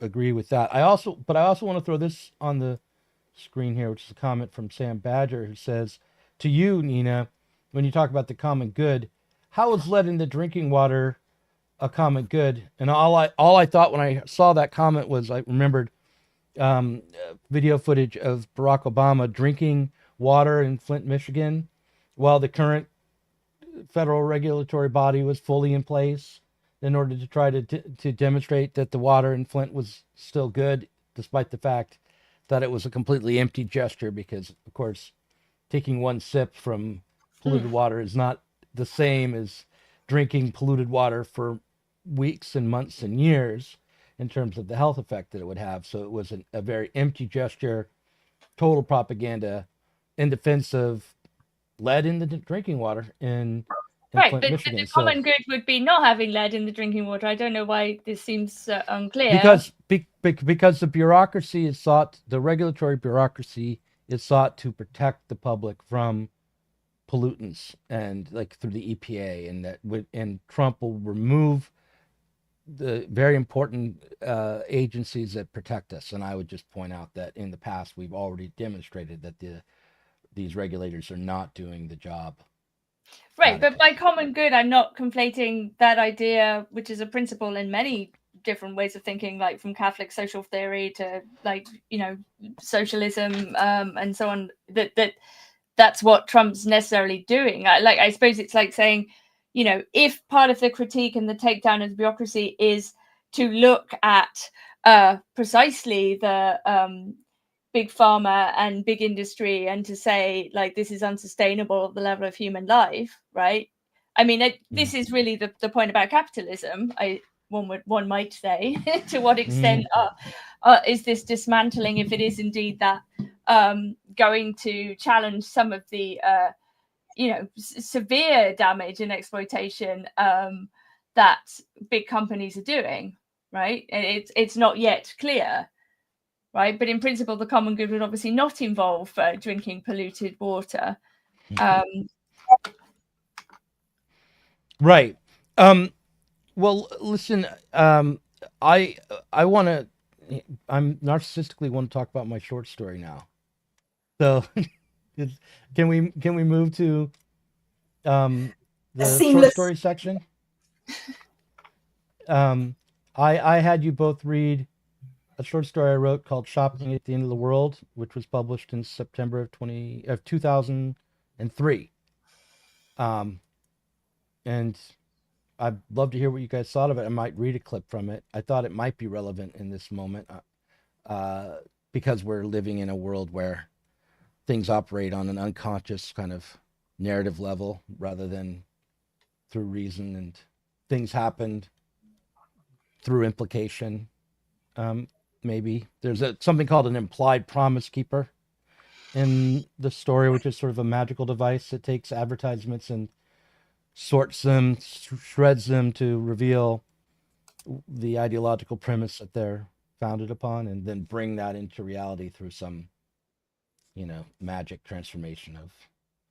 agree with that. But I also want to throw this on the screen here, which is a comment from Sam Badger, who says, to you, Nina, when you talk about the common good, how is lead in the drinking water a common good? And all I thought when I saw that comment was, I remembered video footage of Barack Obama drinking water in Flint, Michigan, while the current federal regulatory body was fully in place in order to try to demonstrate that the water in Flint was still good, despite the fact that it was a completely empty gesture, because, of course, taking one sip from polluted water is not the same as drinking polluted water for weeks and months and years in terms of the health effect that it would have. So it was a very empty gesture, total propaganda in defense of lead in the drinking water in Right, Flint, but Michigan. the common good would be not having lead in the drinking water. I don't know why this seems unclear. Because the bureaucracy is sought, the regulatory bureaucracy is sought to protect the public from pollutants, and like through the EPA, and Trump will remove the very important agencies that protect us. And I would just point out that in the past we've already demonstrated that these regulators are not doing the job. Right, but by common good, I'm not conflating that idea, which is a principle in many different ways of thinking, like from Catholic social theory to like, you know, socialism and so on, that's what Trump's necessarily doing. I suppose it's like saying, you know, if part of the critique and the takedown of the bureaucracy is to look at precisely the big pharma and big industry, and to say like this is unsustainable at the level of human life, right? I mean, this is really the point about capitalism. One might say, to what extent is this dismantling, if it is indeed that, going to challenge some of the you know, severe damage and exploitation that big companies are doing, right? And it's not yet clear. Right, but in principle, the common good would obviously not involve drinking polluted water. Right. Well, listen. I want to. I'm narcissistically want to talk about my short story now. So, can we move to the short story section? I had you both read a short story I wrote called "Shopping at the End of the World," which was published in September of 2003. And I'd love to hear what you guys thought of it. I might read a clip from it. I thought it might be relevant in this moment because we're living in a world where things operate on an unconscious kind of narrative level rather than through reason, and things happened through implication. Maybe there's something called an implied promise keeper in the story, which is sort of a magical device that takes advertisements and sorts them, shreds them to reveal the ideological premise that they're founded upon, and then bring that into reality through some, you know, magic transformation of,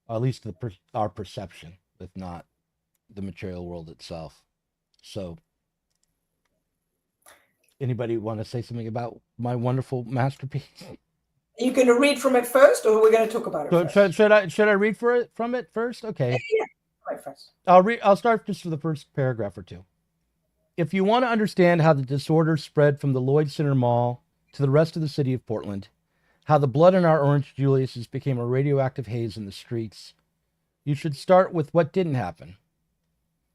or at least our perception, if not the material world itself. So, anybody want to say something about my wonderful masterpiece? Are you going to read from it first, or we're going to talk about it first? Should I read from it first? Okay. Yeah. Right first. I'll start just for the first paragraph or two. If you want to understand how the disorder spread from the Lloyd Center Mall to the rest of the city of Portland, how the blood in our Orange Julius's became a radioactive haze in the streets, you should start with what didn't happen.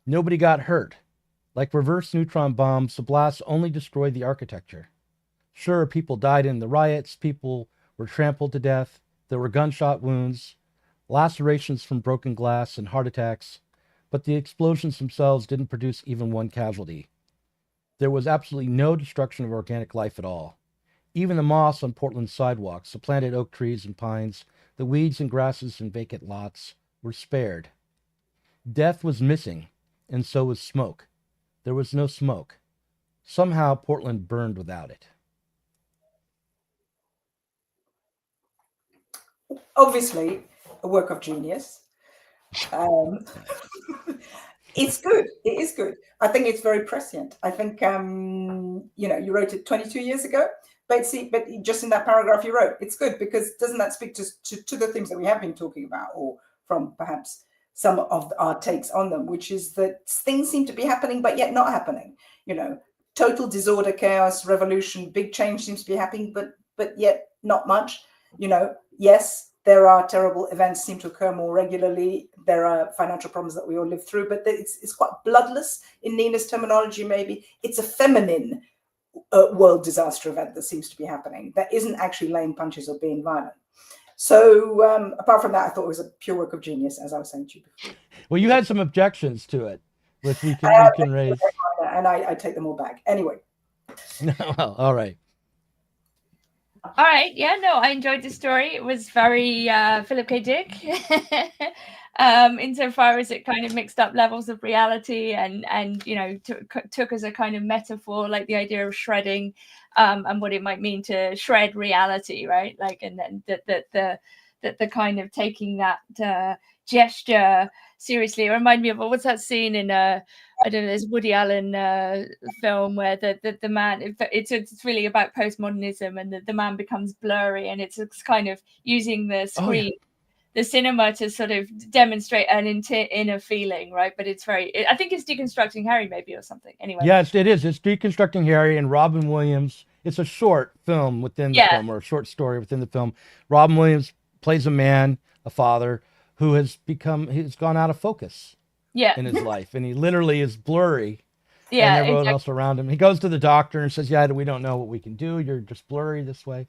Nobody got hurt. Like reverse neutron bombs, the blasts only destroyed the architecture. Sure, people died in the riots, people were trampled to death, there were gunshot wounds, lacerations from broken glass, and heart attacks, but the explosions themselves didn't produce even one casualty. There was absolutely no destruction of organic life at all. Even the moss on Portland's sidewalks, the planted oak trees and pines, the weeds and grasses and vacant lots were spared. Death was missing, and so was smoke. There was no smoke. Somehow Portland burned without it. Obviously, a work of genius. It's good. It is good. I think it's very prescient. I think, you know, you wrote it 22 years ago, but just in that paragraph you wrote, it's good because doesn't that speak to the themes that we have been talking about, or from perhaps some of our takes on them, which is that things seem to be happening, but yet not happening. You know, total disorder, chaos, revolution, big change seems to be happening, but yet not much. You know, yes, there are terrible events seem to occur more regularly. There are financial problems that we all live through, but it's quite bloodless in Nina's terminology. Maybe it's a feminine world disaster event that seems to be happening that isn't actually laying punches or being violent. So apart from that, I thought it was a pure work of genius, as I was saying to you before. Well, you had some objections to it, which we can raise. And I take them all back. Anyway. Well, all right. All right. Yeah, no, I enjoyed the story. It was very Philip K. Dick. insofar as it kind of mixed up levels of reality and you know took as a kind of metaphor like the idea of shredding and what it might mean to shred reality, right? Like, and then the kind of taking that gesture seriously. It reminded me of what's that scene in I don't know, there's Woody Allen film where the man, it's really about postmodernism, and the man becomes blurry, and it's kind of using the screen, the cinema, to sort of demonstrate an inner feeling, right? But it's very, I think it's Deconstructing Harry maybe or something. Anyway. Yes, it is. It's Deconstructing Harry, and Robin Williams. It's a short film within the film, or a short story within the film. Robin Williams plays a man, a father, who he's gone out of focus in his life, and he literally is blurry. And everyone else around him. He goes to the doctor and says, "Yeah, we don't know what we can do. You're just blurry this way."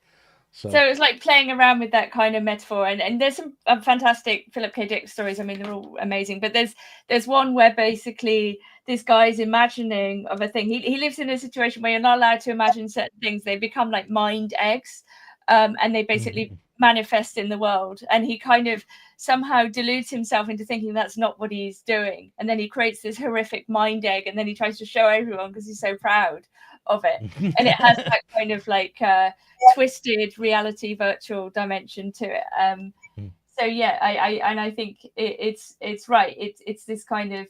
So it's like playing around with that kind of metaphor, and there's some fantastic Philip K. Dick stories. I mean, they're all amazing, but there's one where basically this guy's imagining of a thing. He lives in a situation where you're not allowed to imagine certain things. They become like mind eggs, and they basically manifest in the world. And he kind of somehow deludes himself into thinking that's not what he's doing, and then he creates this horrific mind egg, and then he tries to show everyone because he's so proud of it. And it has that kind of like twisted reality virtual dimension to it. So yeah, I think it's right. It's this kind of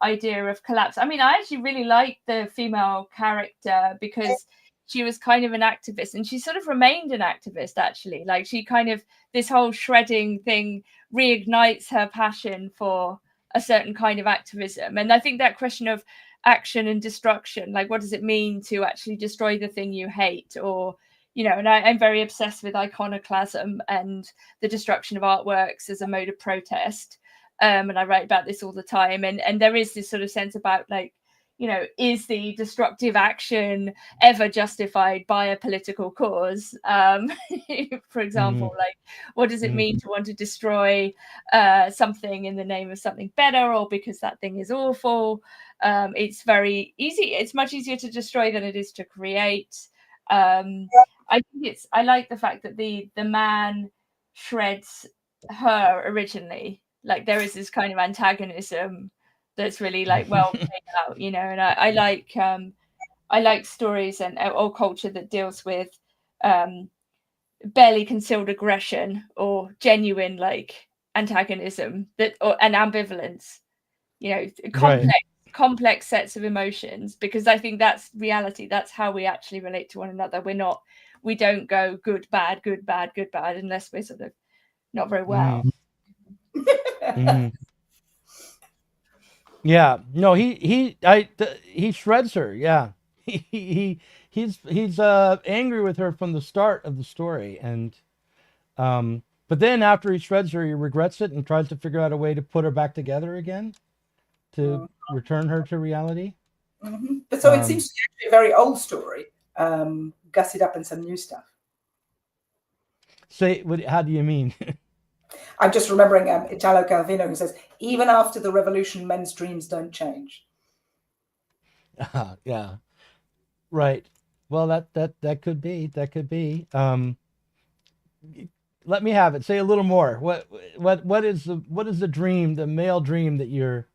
idea of collapse. I mean, I actually really like the female character because she was kind of an activist, and she sort of remained an activist, actually. Like, she kind of, this whole shredding thing reignites her passion for a certain kind of activism. And I think that question of action and destruction, like, what does it mean to actually destroy the thing you hate? Or, you know, and I'm very obsessed with iconoclasm and the destruction of artworks as a mode of protest. And I write about this all the time. And there is this sort of sense about, like, you know, is the destructive action ever justified by a political cause? For example, like, what does it mean to want to destroy something in the name of something better, or because that thing is awful? It's very easy. It's much easier to destroy than it is to create. I like the fact that the man shreds her originally. Like, there is this kind of antagonism that's really like well played out, you know. And I like stories and or culture that deals with barely concealed aggression or genuine like antagonism, that and ambivalence, you know, complex sets of emotions, because I think that's reality. That's how we actually relate to one another. We don't go good, bad, good, bad, good, bad, unless we're sort of not very well. Yeah, no, he shreds her. Yeah, he's angry with her from the start of the story, and but then after he shreds her, he regrets it and tries to figure out a way to put her back together again, to return her to reality. But so it seems to be actually a very old story, gussied up in some new stuff. Say, how do you mean? I'm just remembering Italo Calvino, who says, even after the revolution, men's dreams don't change. Yeah, right. Well, that could be. That could be. Let me have it. Say a little more. What is the dream, the male dream that you're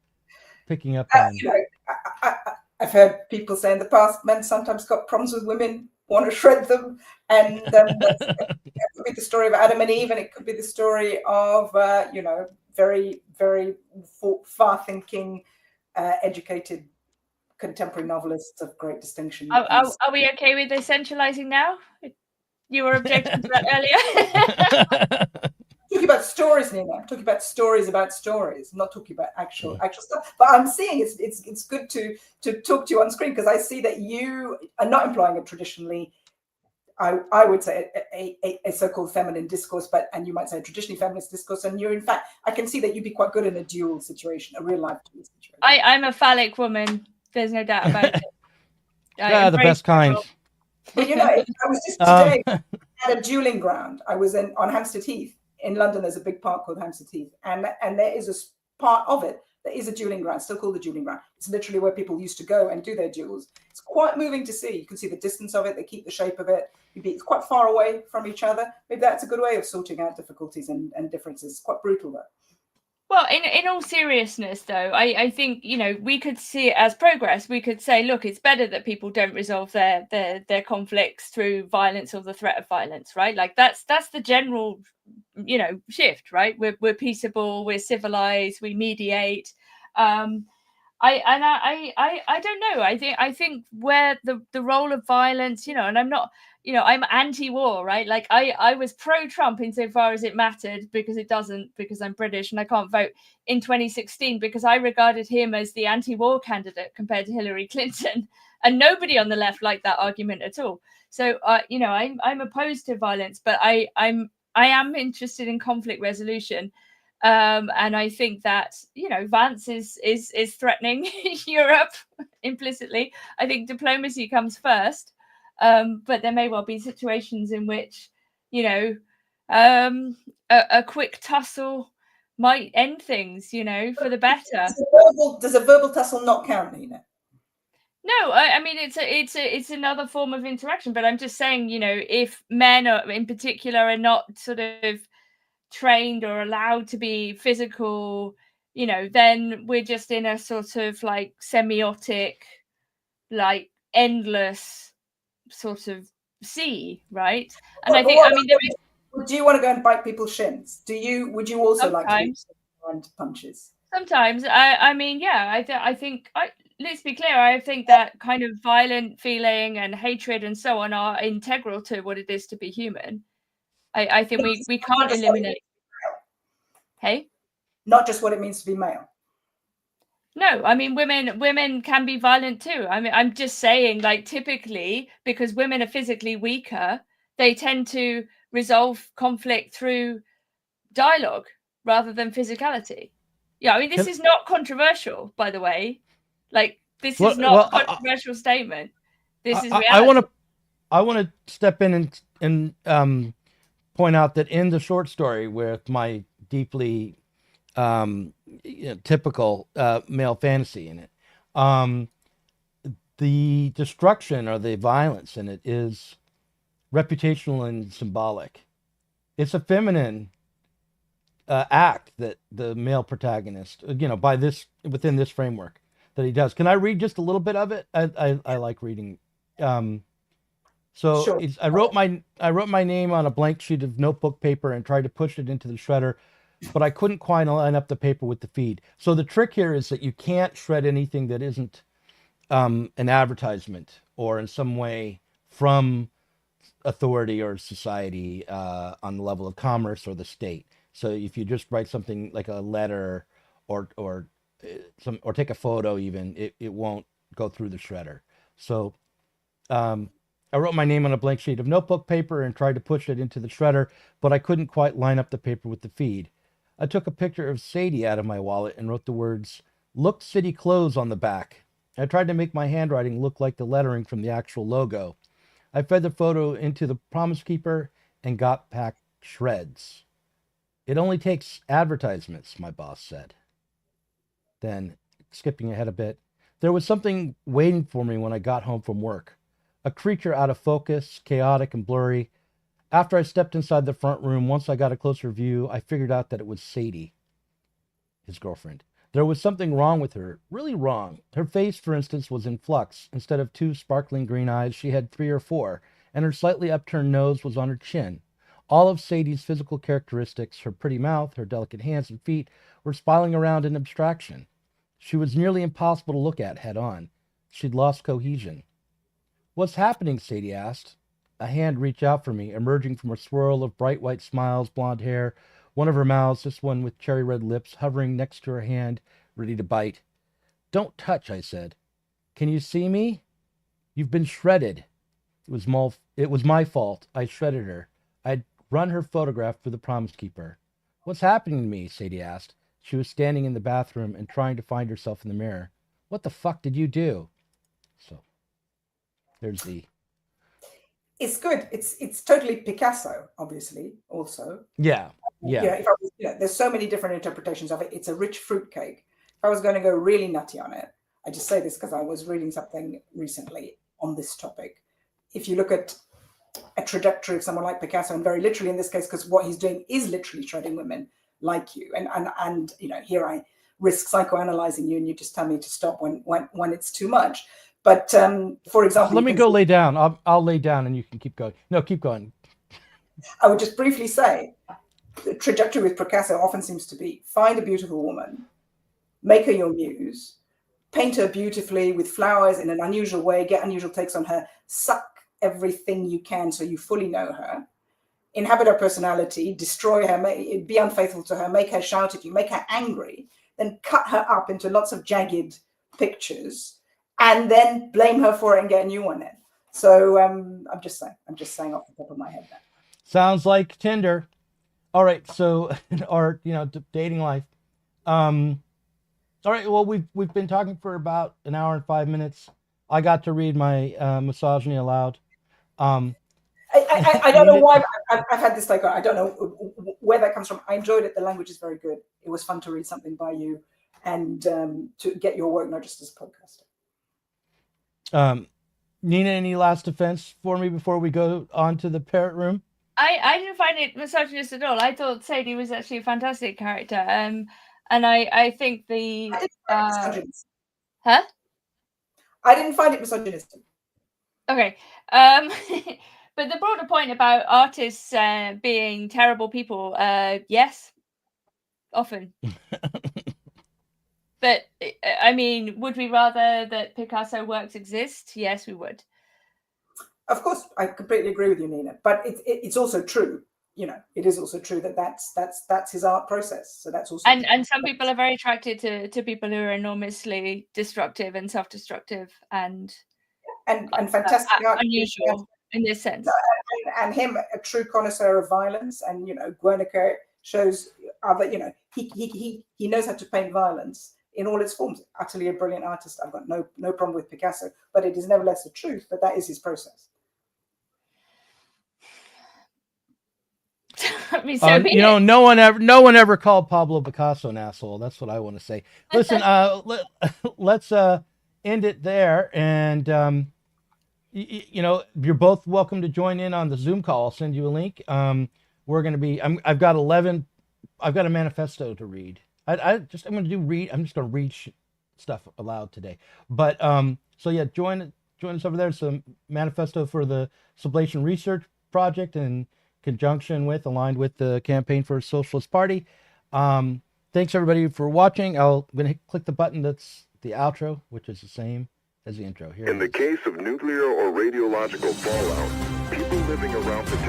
picking up on? You know, I've heard people say in the past, men sometimes got problems with women, want to shred them, and it could be the story of Adam and Eve, and it could be the story of you know, very, very far-thinking, educated contemporary novelists of great distinction. Are we okay with essentializing now? You were objecting to that earlier. Talking about stories, Nina. I'm talking about stories about stories. I'm not talking about actual stuff. But I'm seeing it's good to talk to you on screen, because I see that you are not employing a traditionally, I would say, a so-called feminine discourse, and you might say a traditionally feminist discourse. And you're, in fact, I can see that you'd be quite good in a dual situation, a real life dual situation. I'm a phallic woman. There's no doubt about it. Yeah, the best kind. But you know, I was just today at a dueling ground. I was on Hampstead Heath in London. There's a big park called Hampstead Heath, and there is a part of it that is a dueling ground, still called the dueling ground. It's literally where people used to go and do their duels. It's quite moving to see. You can see the distance of it. They keep the shape of it. It's quite far away from each other. Maybe that's a good way of sorting out difficulties and differences. It's quite brutal, though. Well, in all seriousness, though, I think, we could see it as progress. We could say, look, it's better that people don't resolve their conflicts through violence or the threat of violence, right? Like that's the general, shift, right? We're peaceable, we're civilized, we mediate. I don't know. I think where the role of violence, and I'm not, I'm anti-war, right? Like I was pro-Trump insofar as it mattered, because it doesn't, because I'm British and I can't vote in 2016, because I regarded him as the anti-war candidate compared to Hillary Clinton, and nobody on the left liked that argument at all. So I'm opposed to violence, but I am interested in conflict resolution. And I think that Vance is threatening Europe implicitly. I think diplomacy comes first, but there may well be situations in which a quick tussle might end things, for the better. Does a verbal tussle not count, Nina? No, I mean it's another form of interaction, but I'm just saying, if men in particular are not sort of trained or allowed to be physical, then we're just in a sort of like semiotic, like endless sort of sea, right? And I think, there is. Do you want to go and bite people's shins? Would you also like to land punches? Sometimes, I think, let's be clear, I think that kind of violent feeling and hatred and so on are integral to what it is to be human. I think we can't eliminate. Hey? Not just what it means to be male. No, I mean women can be violent too. I mean, I'm just saying, like, typically, because women are physically weaker, they tend to resolve conflict through dialogue rather than physicality. Yeah, I mean, this is not controversial, by the way. Like, this is not a controversial statement. This is reality. I want to step in and point out that in the short story with my deeply typical male fantasy in it, the destruction or the violence in it is reputational and symbolic. It's a feminine act that the male protagonist, within this framework, that he does. Can I read just a little bit of it? I like reading. Sure. I wrote my name on a blank sheet of notebook paper and tried to push it into the shredder, but I couldn't quite line up the paper with the feed. So the trick here is that you can't shred anything that isn't an advertisement or in some way from authority or society on the level of commerce or the state. So if you just write something like a letter or take a photo, even it won't go through the shredder. So I wrote my name on a blank sheet of notebook paper and tried to push it into the shredder, but I couldn't quite line up the paper with the feed. I took a picture of Sadie out of my wallet and wrote the words, "Look City Clothes" on the back. I tried to make my handwriting look like the lettering from the actual logo. I fed the photo into the Promise Keeper and got back shreds. "It only takes advertisements," my boss said. Then, skipping ahead a bit, there was something waiting for me when I got home from work. A creature out of focus, chaotic and blurry. After I stepped inside the front room, once I got a closer view, I figured out that it was Sadie, his girlfriend. There was something wrong with her, really wrong. Her face, for instance, was in flux. Instead of 2 sparkling green eyes, she had 3 or 4, and her slightly upturned nose was on her chin. All of Sadie's physical characteristics, her pretty mouth, her delicate hands and feet, were spiraling around in abstraction. She was nearly impossible to look at head on. She'd lost cohesion. "What's happening?" Sadie asked. A hand reached out for me, emerging from a swirl of bright white smiles, blonde hair, one of her mouths, this one with cherry red lips, hovering next to her hand, ready to bite. "Don't touch," I said. "Can you see me? You've been shredded." It was my fault. I shredded her. I'd run her photograph for the Promise Keeper. "What's happening to me?" Sadie asked. She was standing in the bathroom and trying to find herself in the mirror. "What the fuck did you do?" So, there's the... It's good. It's totally Picasso, obviously, also. Yeah. There's so many different interpretations of it. It's a rich fruitcake. If I was going to go really nutty on it, I just say this because I was reading something recently on this topic. If you look at a trajectory of someone like Picasso, and very literally in this case, because what he's doing is literally shredding women, like you. And you know, here I risk psychoanalyzing you, and you just tell me to stop when it's too much. But for example, let me go lay down. I'll lay down, and you can keep going. No, keep going. I would just briefly say, the trajectory with Picasso often seems to be: find a beautiful woman, make her your muse, paint her beautifully with flowers in an unusual way, get unusual takes on her, suck everything you can so you fully know her, inhabit her personality, destroy her, be unfaithful to her, make her shout at you, make her angry, then cut her up into lots of jagged pictures, and then blame her for it and get a new one in. So I'm just saying off the top of my head that. Sounds like Tinder. All right, so or dating life. All right, well, we've been talking for about an hour and 5 minutes. I got to read my misogyny aloud. I don't know why I've had this I don't know where that comes from. I enjoyed it. The language is very good. It was fun to read something by you and to get your work, not just as a podcaster. Nina, any last defense for me before we go on to the parrot room? I didn't find it misogynist at all. I thought Sadie was actually a fantastic character. And I think the I didn't find it misogynistic. Okay. But the broader point about artists being terrible people, yes, often. But I mean, would we rather that Picasso works exist? Yes, we would. Of course, I completely agree with you, Nina. But it's also true. You know, it is also true that that's his art process. So that's also and some people are very attracted to people who are enormously destructive and self-destructive and fantastic art, unusual in this sense. And him, a true connoisseur of violence, and Guernica shows other. He knows how to paint violence in all its forms. Utterly a brilliant artist. I've got no problem with Picasso, but it is nevertheless the truth that is his process. No one ever called Pablo Picasso an asshole. That's what I want to say. Listen, let's end it there, and you're both welcome to join in on the Zoom call. I'll send you a link. We're going to be. I've got a manifesto to read. I'm just going to read stuff aloud today. But so yeah, join us over there. It's a manifesto for the Sublation Research Project in conjunction with, aligned with the Campaign for a Socialist Party. Thanks everybody for watching. I'm going to click the button that's the outro, which is the same as the intro. Here. In the case of nuclear or radiological fallout, people living around potential